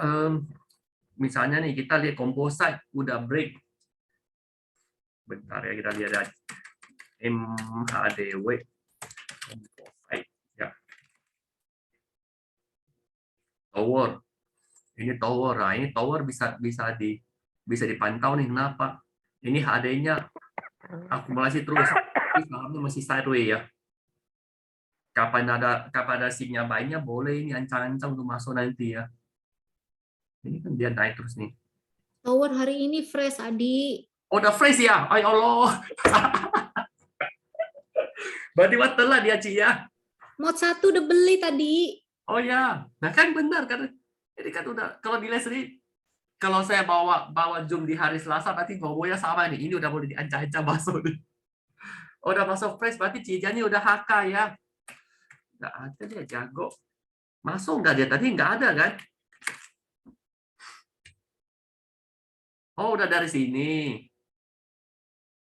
misalnya nih kita lihat composite udah break. Bentar ya, kita lihat MHDW composite ya. Tower. Ini tower. Nah, ini tower bisa dipantau nih kenapa? Ini HD-nya akumulasi terus. Ini sahamnya masih sideways ya. Kapan ada sinyal baiknya boleh ini ancang-ancang untuk masuk nanti ya. Ini kan dia naik terus nih. Tower hari ini fresh, Adi. Oh, udah fresh ya? Ay Allah. Berarti telah dia Ci ya. Mod 1 udah beli tadi. Oh ya. Nah kan benar kan. Jadi kan udah kalau dilihat sendiri, kalau saya bawa Zoom di hari Selasa berarti gobonya sama nih. Ini udah boleh diancang-ancang masuk nih. Oh, udah masuk fresh berarti Cijanya udah HK ya. Nggak ada dia jago. Masuk nggak dia tadi? Nggak ada kan? Oh, udah dari sini.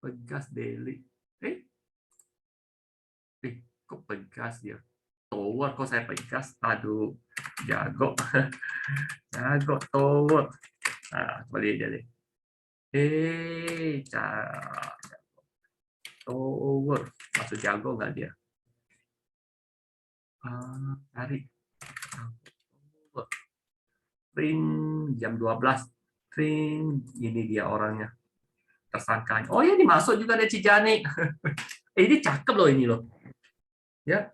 Pegas daily. Kok pegas dia? Tower kok saya pegas? Aduh, jago. Jago tower. Nah, coba lihat dia deh. Tower. Masuk jago nggak dia? Cari. Ring jam 12. Ring, ini dia orangnya. Tersangkanya. Oh ya, ini masuk juga ada Cijani. Ini cakep loh ini loh. Ya.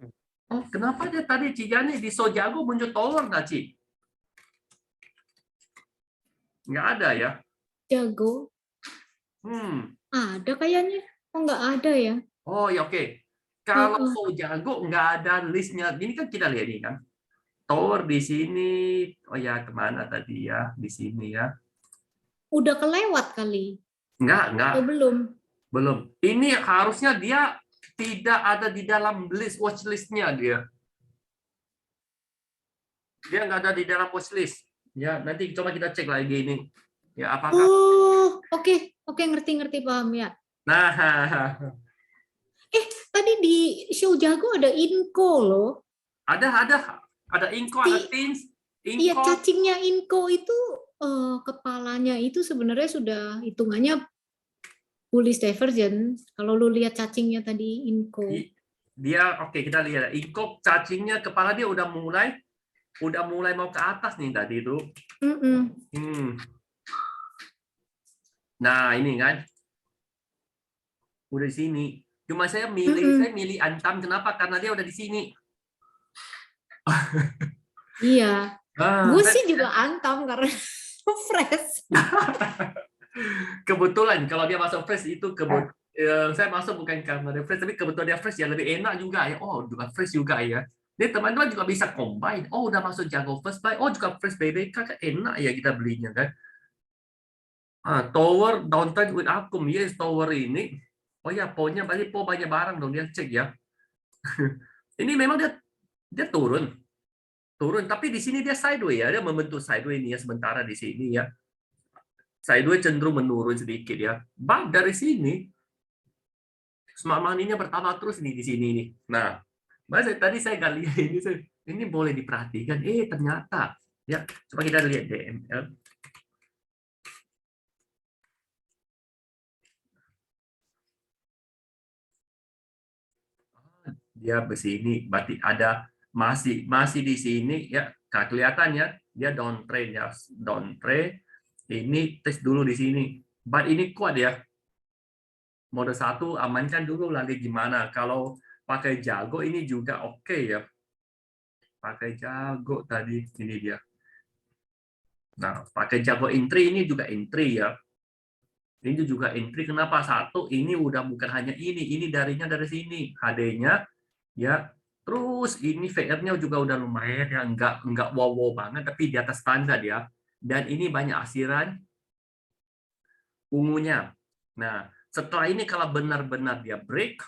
Oh, kenapa dia tadi Cijani di Sojago muncul tower nggak, Ci? Nggak ada ya? Jago. Ada kayaknya. Oh, nggak ada ya? Oh ya oke. Kalau Sojago nggak ada listnya. Ini kan kita lihat ini kan. Tower di sini. Oh ya, kemana tadi ya? Di sini ya. Udah kelewat kali. Enggak. Atau belum? Belum. Ini harusnya dia tidak ada di dalam list watch list-nya dia. Dia nggak ada di dalam watch list. Ya, nanti coba kita cek lagi ini. Ya, apakah oke, ngerti paham ya. Nah, Tadi di show jago ada Inco loh. ada Inco, ada Teams. Iya, cacingnya Inco itu kepalanya itu sebenarnya sudah hitungannya bullish divergence. Kalau lu lihat cacingnya tadi Inco. Dia oke, kita lihat Inco cacingnya kepala dia udah mulai mau ke atas nih tadi itu. Nah, ini kan. Udah di sini. Cuma saya milih Antam kenapa? Karena dia udah di sini. Iya. Gue sih juga Antam karena fresh. Kebetulan kalau dia masuk fresh itu saya masuk bukan karena dia fresh, tapi kebetulan dia fresh ya lebih enak juga ya. Oh, juga fresh juga ya. Jadi teman-teman juga bisa combine. Oh, udah masuk jago first buy. Oh, juga fresh BBK kan enak ya kita belinya kan. Tower downtrend with Akum. Yes, tower ini. Oh ya, poinnya berarti banyak barang dong dia cek ya. Ini memang dia turun. Tapi di sini dia sideways ya. Dia membentuk sideways ini ya sementara di sini ya. Sideways cenderung menurun sedikit ya. Dari sini smart money-nya bertambah terus nih di sini nih. Nah, masa tadi saya nggak lihat ini, ini boleh diperhatikan. Ternyata ya, coba kita lihat DML. Dia besini, berarti ada masih di sini ya. Nah, kelihatannya dia downtrend ya, downtrend. Ini tes dulu di sini. But ini kuat ya. Mode 1 amankan dulu, lagi gimana? Kalau pakai jago ini juga oke ya. Pakai jago tadi ini dia. Nah, pakai jago entry ini juga entry ya. Ini juga entry. Kenapa? Satu, ini udah bukan hanya ini darinya dari sini. HD-nya ya. Terus ini VR-nya juga udah lumayan ya, enggak wow banget, tapi di atas standar ya. Dan ini banyak asiran ungunya. Nah, setelah ini kalau benar-benar dia break,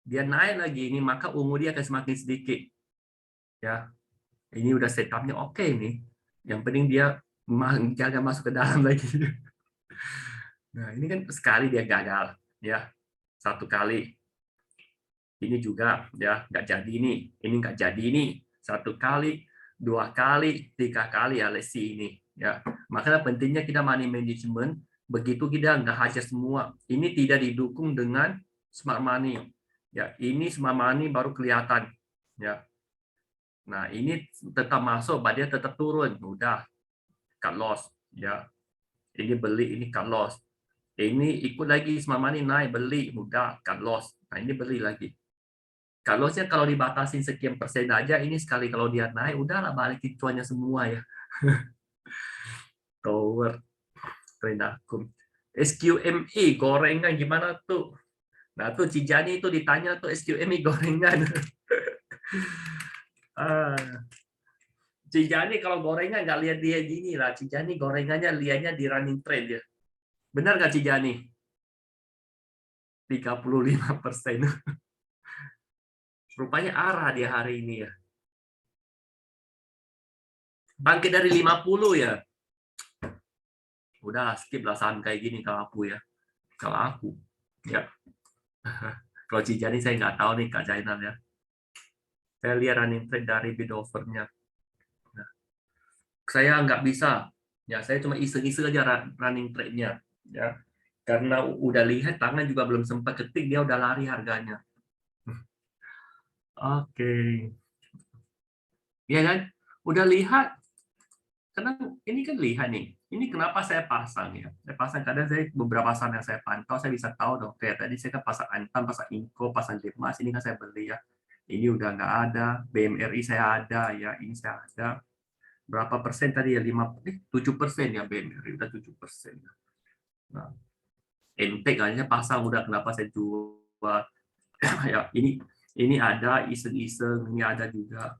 dia naik lagi ini, maka ungu dia akan semakin sedikit. Ya, ini udah setupnya oke nih. Yang penting dia jangan masuk ke dalam lagi. Nah, ini kan sekali dia gagal, ya, satu kali. Ini juga ya nggak jadi ini nggak jadi ini, satu kali, dua kali, tiga kali ya lesi ini. Ya, makanya pentingnya kita money management. Begitu kita nggak hajar semua, ini tidak didukung dengan smart money. Ya, ini smart money baru kelihatan. Ya, nah ini tetap masuk, dia tetap turun, udah cut loss. Ya, ini beli, ini cut loss. Ini ikut lagi smart money naik, beli, udah cut loss. Nah ini beli lagi. Kalau dibatasin sekian persen aja, ini sekali kalau dia naik, udahlah balikin cuannya semua ya. Tower, trend akun. SQMI, gorengan gimana tuh? Nah tuh Cijani itu ditanya tuh SQMI gorengan. Cijani kalau gorengan nggak lihat dia gini lah. Cijani gorengannya lihatnya di running trend ya. Benar nggak Cijani? 35%. Rupanya arah dia hari ini ya. Bangkit dari 50 ya. Udah skip lah saham kayak gini kalau aku ya. Kalau aku ya. Kalau Cijani saya nggak tahu nih Kak Zainal ya. Saya lihat running trend dari bid offer-nya. Nah, saya nggak bisa. Ya, saya cuma iseng-iseng aja running trade-nya ya. Karena udah lihat tangan juga belum sempat ketik, dia udah lari harganya. Oke. Ya kan? Udah lihat. Karena ini kan lihat nih. Ini kenapa saya pasang ya? Saya pasang kadang saya beberapa saham yang saya pantau, saya bisa tahu dong. Kayak tadi saya kan pasang Antam, pasang Inco, pasang Jemas, ini kan saya beli ya. Ini udah nggak ada. BMRI saya ada ya, ini saya ada. Berapa persen tadi ya? 7% ya BMRI, udah 7%. Nah, ente kayaknya pasang udah, kenapa saya jual? Ya, ini ada iseng-iseng, ini ada juga.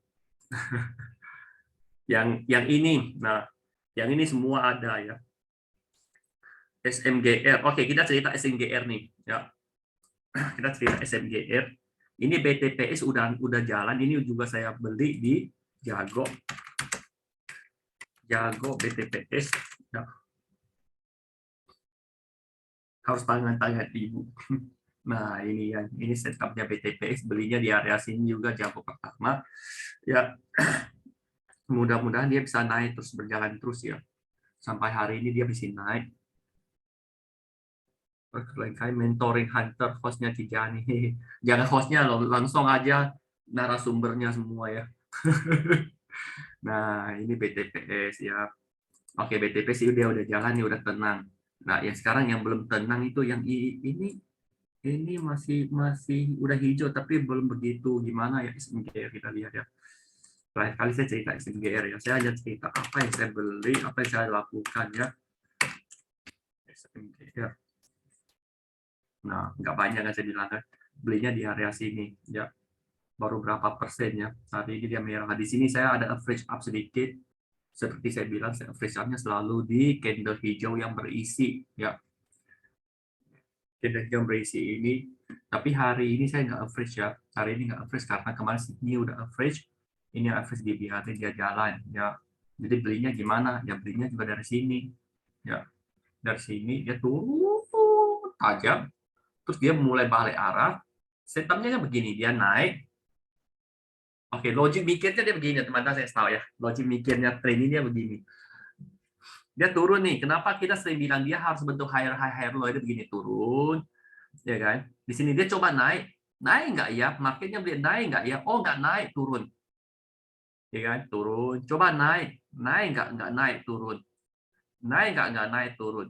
yang ini, nah, yang ini semua ada ya. SMGR, oke kita cerita SMGR nih, ya. Kita cerita SMGR. Ini BTPS udah jalan, ini juga saya beli di Jago BTPS. Ya. Harus tangan ibu. Nah ini setupnya BTPS, belinya di area sini juga Jago pertama. Ya. Mudah-mudahan dia bisa naik terus, berjalan terus ya. Sampai hari ini dia bisa naik. Kayak mentoring hunter, hostnya Cijani. Jangan hostnya loh, langsung aja narasumbernya semua ya. Nah ini BTPS ya. Oke, BTPS dia udah jalan nih, udah tenang. Nah yang sekarang yang belum tenang itu yang ini masih udah hijau tapi belum begitu gimana ya. SMGR kita lihat ya. Terakhir kali saya cerita SMGR ya, saya hanya cerita apa yang saya beli, apa yang saya lakukan ya. SMGR. Nah, nggak banyak kan saya bilang kan, belinya di area sini ya, baru berapa persen ya. Hari ini dia merah. Di sini saya ada average up sedikit, seperti saya bilang, average up-nya selalu di candle hijau yang berisi ya. Candle hijau berisi ini, tapi hari ini saya nggak average ya. Hari ini nggak average karena kemarin ini udah average. Ini average dibiarin dia jalan ya. Jadi belinya gimana? Ya belinya juga dari sini ya. Dari sini dia turun tajam, terus dia mulai balik arah, setupnya kan begini, dia naik. Oke, logik mikirnya dia begini, teman-teman, saya tahu ya. Logik mikirnya trend ini dia begini. Dia turun nih. Kenapa kita sering bilang dia harus bentuk higher high higher low, itu begini, turun, ya kan? Di sini dia coba naik. Naik nggak ya? Marketnya beli naik nggak ya? Oh, nggak naik, turun. Ya kan? Turun. Coba naik. Naik nggak naik, turun. Naik nggak naik, turun.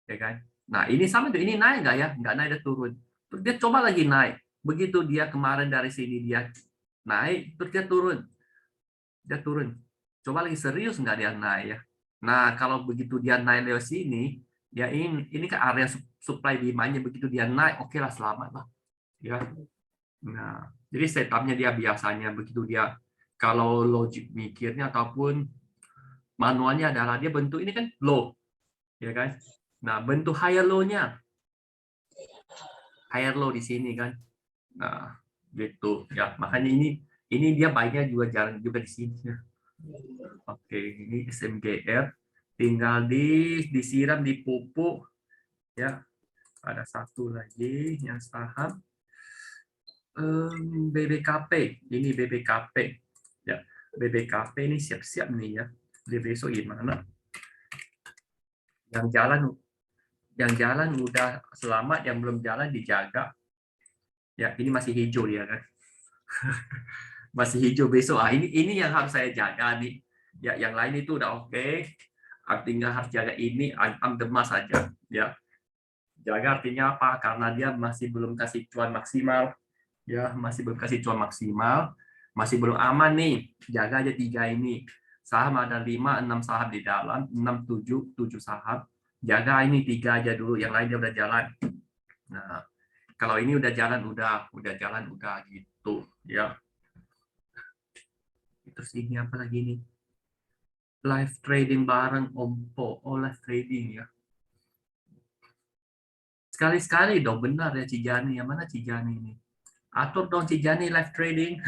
Ya kan? Nah, ini sama tuh. Ini naik nggak ya? Nggak naik, dia turun. Terus dia coba lagi naik. Begitu dia kemarin dari sini dia naik, terus dia turun. Dia turun. Coba lagi serius nggak dia naik ya? Nah, kalau begitu dia naik lewat sini, ya ini ke area supply demand-nya, begitu dia naik, oke lah, selamat lah. Ya. Nah, jadi setupnya dia biasanya begitu dia, kalau logik mikirnya ataupun manualnya adalah dia bentuk ini kan low, ya kan? Nah, bentuk higher low-nya, higher low di sini kan. Nah, gitu ya. Makanya ini dia baiknya juga jarang juga di sini ya. Oke, ini SMGR, tinggal disiram, dipupuk ya. Ada satu lagi yang saham BBKP, ini BBKP ya. BBKP ini siap-siap nih ya. Di besok gimana? Yang jalan udah selamat, yang belum jalan dijaga. Ya, ini masih hijau ya kan. Masih hijau besok. Ini yang harus saya jaga nih. Ya, yang lain itu udah oke. Artinya harus jaga ini, antam demas saja ya. Jaga artinya apa? Karena dia masih belum kasih cuan maksimal. Ya, masih belum kasih cuan maksimal. Masih belum aman nih. Jaga aja 3 ini. Saham ada 5, 6 saham di dalam, 6, 7 saham. Jaga ini 3 aja dulu, yang lainnya udah jalan. Nah, kalau ini udah jalan, udah jalan, udah gitu ya. Terus ini apa lagi nih? Live trading bareng Ompo. Oh, live trading ya. Sekali-sekali dong, benar ya Cijani. Yang mana Cijani ini? Atur dong Cijani live trading.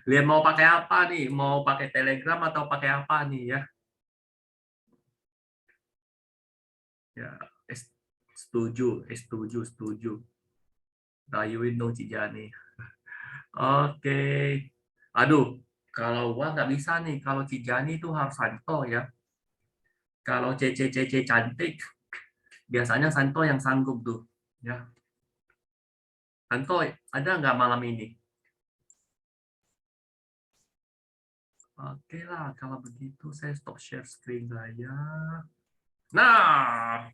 Lihat mau pakai apa nih? Mau pakai Telegram atau pakai apa nih ya? Ya, setuju. Rayuin dong Cijani. Oke. Aduh, kalau gua nggak bisa nih. Kalau Cijani itu harus Santo ya. Kalau CC cantik, biasanya Santo yang sanggup tuh. Ya. Santo, ada nggak malam ini? Oke lah, kalau begitu saya stop share screen saja. Nah,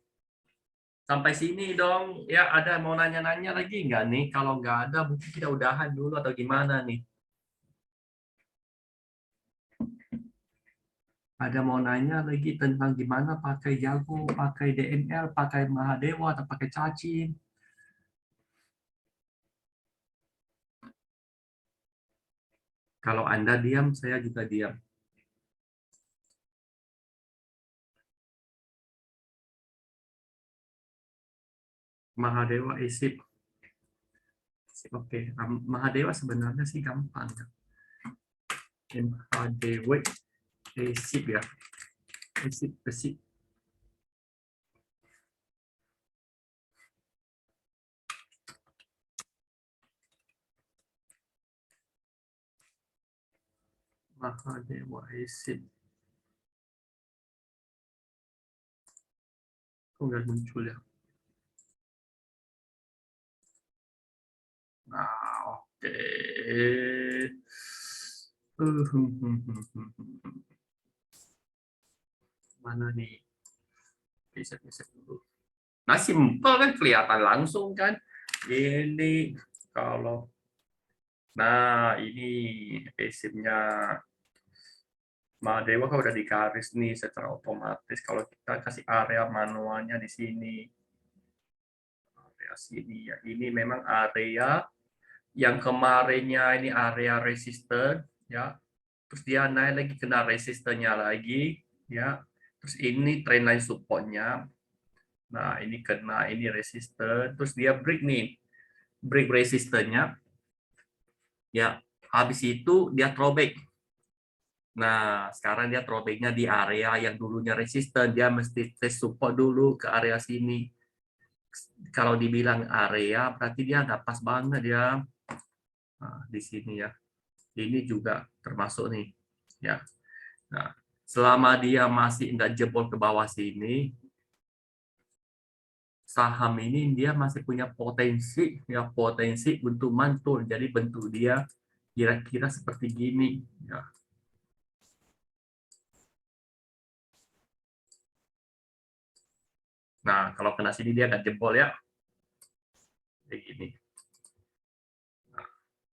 sampai sini dong. Ya, ada mau nanya-nanya lagi nggak nih? Kalau nggak ada, mungkin kita udahan dulu atau gimana nih? Ada mau nanya lagi tentang gimana pakai Jago, pakai DNL, pakai Mahadewa, atau pakai cacing? Kalau Anda diam, saya juga diam. Mahadewa isip. Oke, Mahadewa sebenarnya sih gampang. Mahadewa isip ya. Isip. Mahadewa isip. Kok nggak muncul ya? Nah, oke. Mana nih? Bisa dulu. Nah, simpel kan, kelihatan langsung kan. Ini kalau ini prinsipnya Mahadewa kan udah digaris nih secara otomatis. Kalau kita kasih area manualnya di sini, area sini ya, ini memang area yang kemarinnya ini area resisten ya. Terus dia naik lagi kena resistennya lagi ya. Terus ini trendline supportnya. Nah, ini kena ini resisten, terus dia break nih. Break resistennya. Ya, habis itu dia throwback. Nah, sekarang dia throwbacknya di area yang dulunya resisten, dia mesti tes support dulu ke area sini. kalau dibilang area berarti dia nggak pas banget ya. Nah, di sini ya. Ini juga termasuk nih ya. Nah, selama dia masih nggak jebol ke bawah sini, saham ini dia masih punya potensi ya, potensi untuk mantul. Jadi bentuk dia kira-kira seperti gini ya. Nah, kalau kena sini dia nggak jebol ya. Kayak gini. Nah,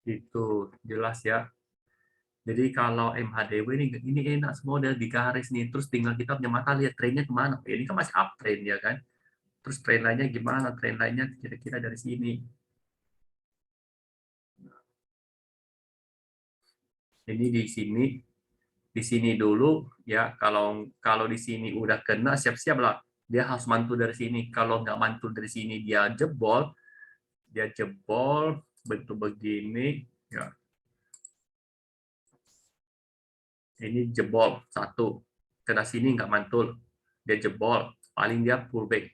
itu jelas ya. Jadi kalau MHDW ini enak semua udah di garis nih. Terus tinggal kita punya mata lihat trennya kemana. Ini kan masih uptrend ya kan. Terus tren lainnya gimana? Tren lainnya kira-kira dari sini. Ini di sini dulu ya. Kalau di sini udah kena, siap-siap lah. Dia harus mantul dari sini. Kalau nggak mantul dari sini dia jebol bentuk begini ya. Ini jebol satu, kena sini nggak mantul, dia jebol, paling dia pullback,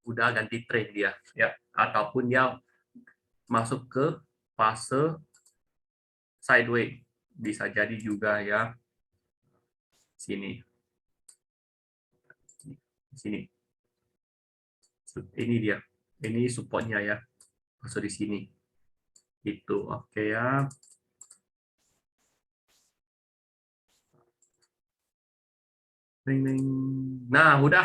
udah ganti trade dia ya, ataupun dia masuk ke fase sideways, bisa jadi juga ya. Sini ini dia, ini supportnya ya, masuk di sini itu. Oke ya. Nah udah.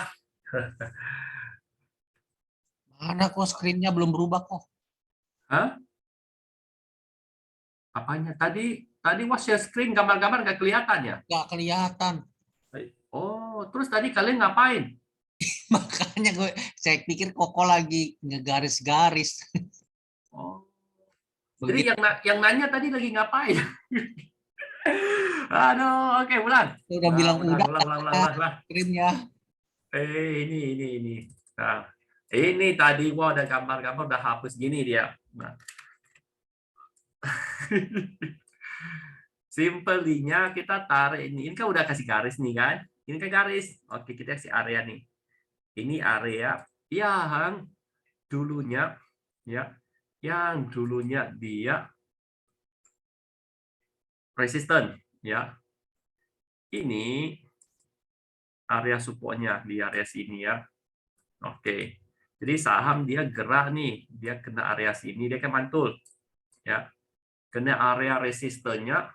Mana kok screen-nya belum berubah kok? Hah? Apanya tadi was share screen, gambar-gambar nggak kelihatan ya? Nggak kelihatan. Oh, terus tadi kalian ngapain? Makanya saya pikir Koko lagi ngegaris-garis. Oh. Jadi yang nanya tadi lagi ngapain? Aduh, oke, ulang. Udah bilang ulang. screen-nya. Ini. Nah, ini tadi gua ada gambar-gambar udah hapus gini dia. Nah. Simpelnya kita tarik ini. Ini kan udah kasih garis nih kan? Ini kan garis. Oke, kita kasih area nih. Ini area yang dulunya ya, yang dulunya dia resisten ya. Ini area supportnya di area sini ya. Oke. Jadi saham dia gerak nih, dia kena area sini dia kan mantul. Ya. Kena area resistennya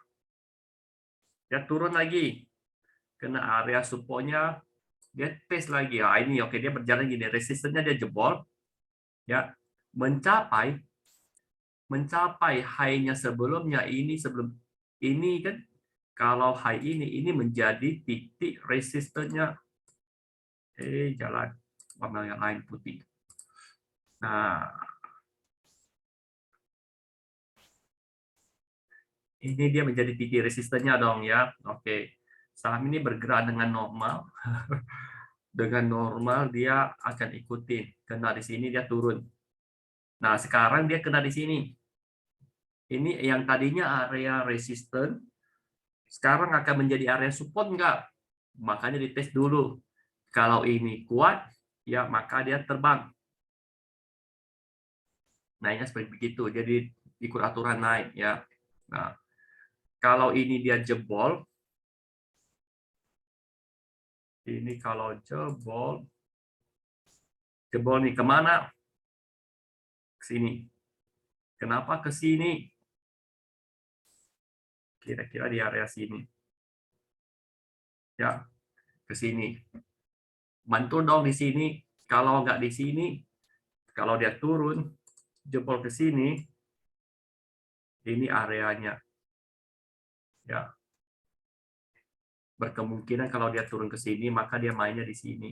dia turun lagi. Kena area supportnya dia tes lagi. Ah, ini oke, dia berjalan gini, resistennya dia jebol. Ya. Mencapai high-nya sebelumnya sebelum ini kan. Kalau high ini menjadi titik resistennya. Jalan warna yang lain putih. Nah, ini dia menjadi titik resistennya dong ya. Oke, saham ini bergerak dengan normal. Dengan normal dia akan ikutin. Kena di sini dia turun. Nah, sekarang dia kena di sini. Ini yang tadinya area resisten, sekarang akan menjadi area support enggak? Makanya dites dulu. Kalau ini kuat, ya maka dia terbang. Naiknya seperti begitu. Jadi ikut aturan naik ya. Nah, kalau ini dia jebol, ini kalau jebol nih kemana? Ke sini. Kenapa ke sini? Kira-kira di area sini. Ya, ke sini. Mantul dong di sini. Kalau nggak di sini, kalau dia turun, jebol ke sini, ini areanya. Ya. Berkemungkinan kalau dia turun ke sini, maka dia mainnya di sini.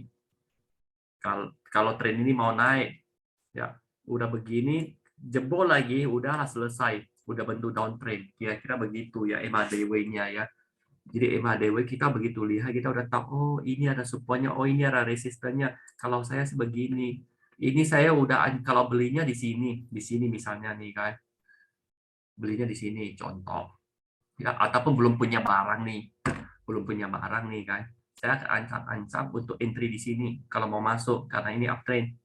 Kalau tren ini mau naik, ya udah begini, jebol lagi, udah selesai, udah bentuk downtrend. Kira-kira begitu ya MACD-nya ya. Jadi MACD kita begitu lihat, kita udah tahu, oh ini ada supportnya, oh ini ada resistennya. Kalau saya sebegini, ini saya udah kalau belinya di sini misalnya nih kan, belinya di sini contoh. Ya, ataupun belum punya barang nih kan, saya akan ancam untuk entry di sini kalau mau masuk karena ini uptrend.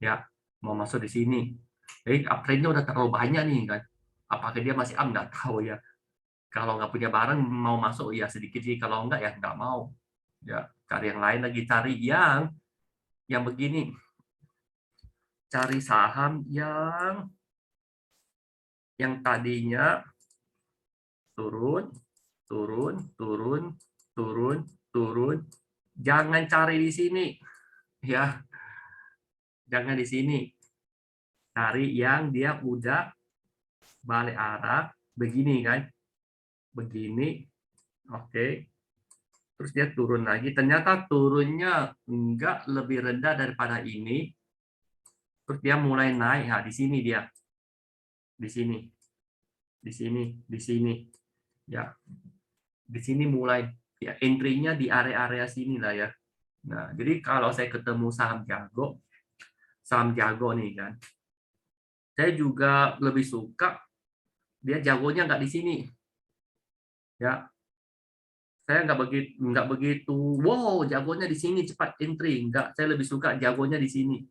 ya, mau masuk di sini. Uptrendnya udah terlalu banyak nih kan. Apakah dia masih up, nggak tahu ya. Kalau nggak punya barang mau masuk ya sedikit sih, kalau nggak ya nggak mau. Ya, cari yang lain lagi, cari yang begini. Cari saham yang tadinya turun, turun, turun, turun, turun. Jangan cari di sini, ya. Jangan di sini. Cari yang dia udah balik arah begini kan, begini, oke. Terus dia turun lagi. Ternyata turunnya enggak lebih rendah daripada ini. Terus dia mulai naik. Nah, di sini dia, di sini, di sini, di sini, ya. Di sini mulai ya entry-nya di area-area sini lah ya. Nah, jadi kalau saya ketemu saham jago nih kan, saya juga lebih suka dia jagonya nggak di sini, ya. Saya nggak begitu wow jagonya di sini cepat entry, nggak. Saya lebih suka jagonya di sini,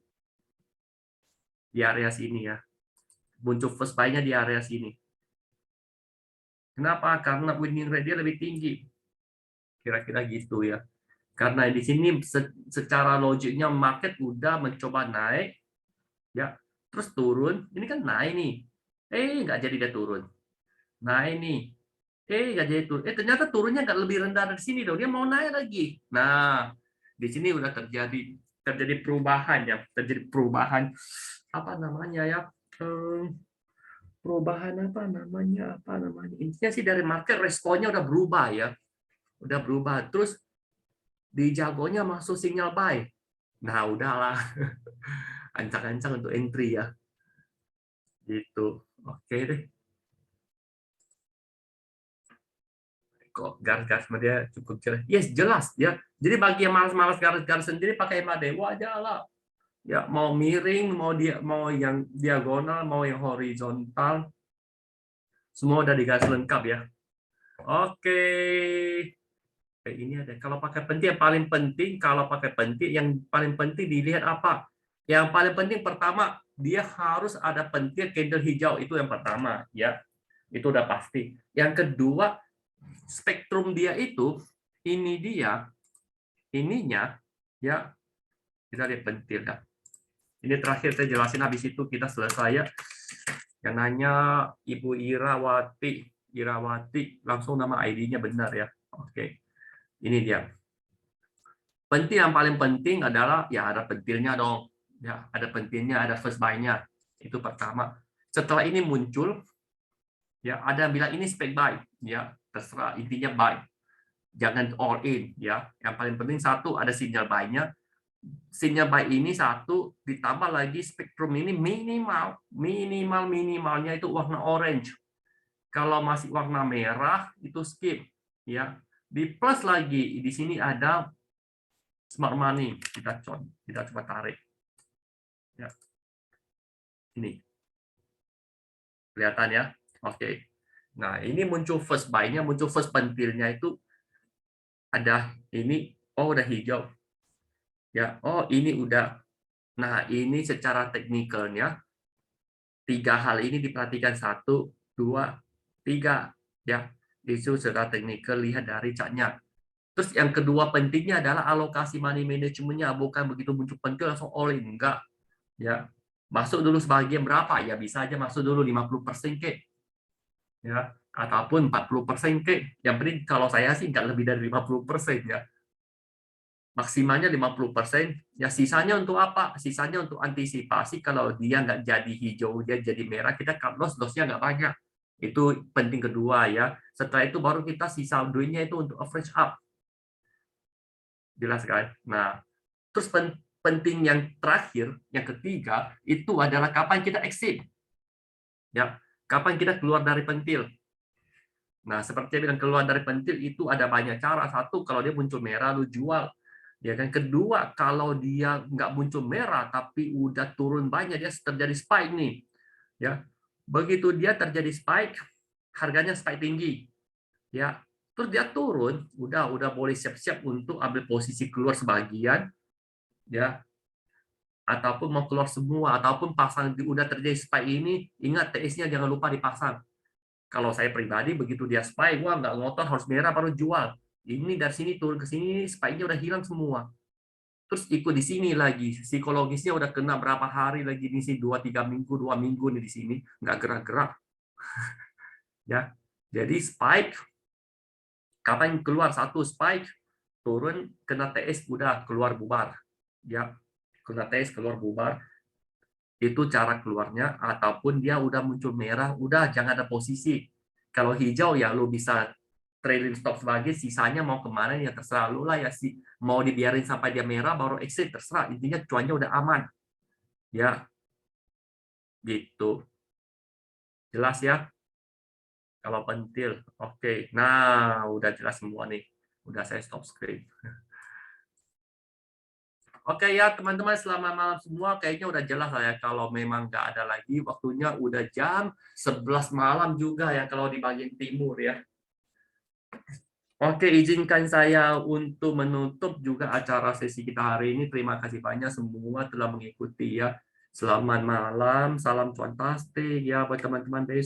di area sini ya. Muncul first buy-nya di area sini. Kenapa? Karena winning rate dia lebih tinggi. Kira-kira gitu ya. Karena di sini secara logiknya market udah mencoba naik, ya, terus turun. Ini kan naik nih. Nggak jadi dia turun. Naik nih. Nggak jadi turun. Ternyata turunnya nggak lebih rendah dari sini dong. Dia mau naik lagi. Nah, di sini udah terjadi perubahan ya. Terjadi perubahan apa namanya ya? Perubahan apa namanya? Intinya sih dari market responnya udah berubah ya. Udah berubah. Terus di jagonya masuk sinyal buy. Nah, udahlah. Ancang-ancang untuk entry ya. Gitu. Oke deh. Kok garis-garis dia cukup jelas. Yes, jelas ya. Jadi bagi yang malas-malas garis-garis sendiri pakai Madewa aja lah. Ya, mau miring, mau yang diagonal, mau yang horizontal. Semua udah digaris lengkap ya. Oke. Ini ada kalau pakai penting yang paling penting, yang paling penting dilihat apa? Yang paling penting pertama dia harus ada pentil candle hijau, itu yang pertama ya. Itu udah pasti. Yang kedua, spektrum dia itu ini dia ininya ya. Kita lihat pentil ya. Ini terakhir saya jelasin, habis itu kita selesai ya. Yang nanya Ibu Irawati langsung nama ID-nya benar ya. Oke. Ini dia. Pentil yang paling penting adalah ya ada pentilnya dong. Ya, ada pentilnya, ada first buy-nya. Itu pertama. Setelah ini muncul ya ada yang bilang ini spec buy, ya, terserah, intinya buy. Jangan all in ya. Yang paling penting satu ada sinyal buy-nya. Sinyal buy ini satu ditambah lagi spektrum ini minimalnya itu warna orange. Kalau masih warna merah itu skip ya. Di plus lagi di sini ada smart money, kita coba tarik ya. Ini kelihatan ya. Oke. Nah, ini muncul first buy-nya, muncul first pentilnya itu ada ini, udah hijau ya. Ini udah. Nah, ini secara teknikalnya tiga hal ini diperhatikan, 1, 2, 3 ya. Itu secara teknikal, lihat dari chartnya. Terus yang kedua pentingnya adalah alokasi money management-nya, bukan begitu muncul pentil langsung all in, enggak ya. Masuk dulu sebagian berapa ya, bisa aja masuk dulu 50% kek ya, ataupun 40% kek. Yang penting kalau saya sih enggak lebih dari 50% ya. Maksimalnya 50%, ya sisanya untuk apa? Sisanya untuk antisipasi kalau dia nggak jadi hijau, dia jadi merah, kita cut loss-nya nggak banyak. Itu penting kedua ya. Setelah itu baru kita sisa duitnya itu untuk average up. Jelas kan? Nah, terus penting yang terakhir, yang ketiga, itu adalah kapan kita exit. Ya, kapan kita keluar dari pentil. Nah, seperti yang bilang, keluar dari pentil itu ada banyak cara. Satu, kalau dia muncul merah, lu jual. Ya kan, kedua, kalau dia nggak muncul merah tapi udah turun banyak, dia terjadi spike nih ya. Begitu dia terjadi spike, harganya spike tinggi ya, terus dia turun, udah boleh siap-siap untuk ambil posisi keluar sebagian ya. ataupun mau keluar semua, ataupun pasang udah terjadi spike ini, ingat TS-nya jangan lupa dipasang. Kalau saya pribadi begitu dia spike, wah nggak ngotot harus merah baru jual. Ini dari sini turun ke sini, spike-nya udah hilang semua. Terus ikut di sini lagi, psikologisnya udah kena berapa hari lagi di sini, 2-3 minggu, 2 minggu nih di sini, nggak gerak-gerak. Ya, jadi spike, kapan keluar satu spike, turun kena TS udah keluar bubar. Ya, kena TS keluar bubar. Itu cara keluarnya, ataupun dia udah muncul merah, udah jangan ada posisi. Kalau hijau ya lu bisa trailing stop lagi, sisanya mau kemana ya terserah lu lah ya sih. Mau dibiarin sampai dia merah baru exit terserah. Intinya cuannya udah aman. Ya. Gitu. Jelas ya? Kalau pentil. Oke. Nah, udah jelas semua nih. Udah saya stop screen. Oke ya teman-teman, selamat malam semua. Kayaknya udah jelas lah ya, kalau memang nggak ada lagi, waktunya udah jam 11 malam juga ya kalau di bagian timur ya. Oke, izinkan saya untuk menutup juga acara sesi kita hari ini. Terima kasih banyak semua telah mengikuti ya. Selamat malam, salam fantastik ya buat teman-teman besok.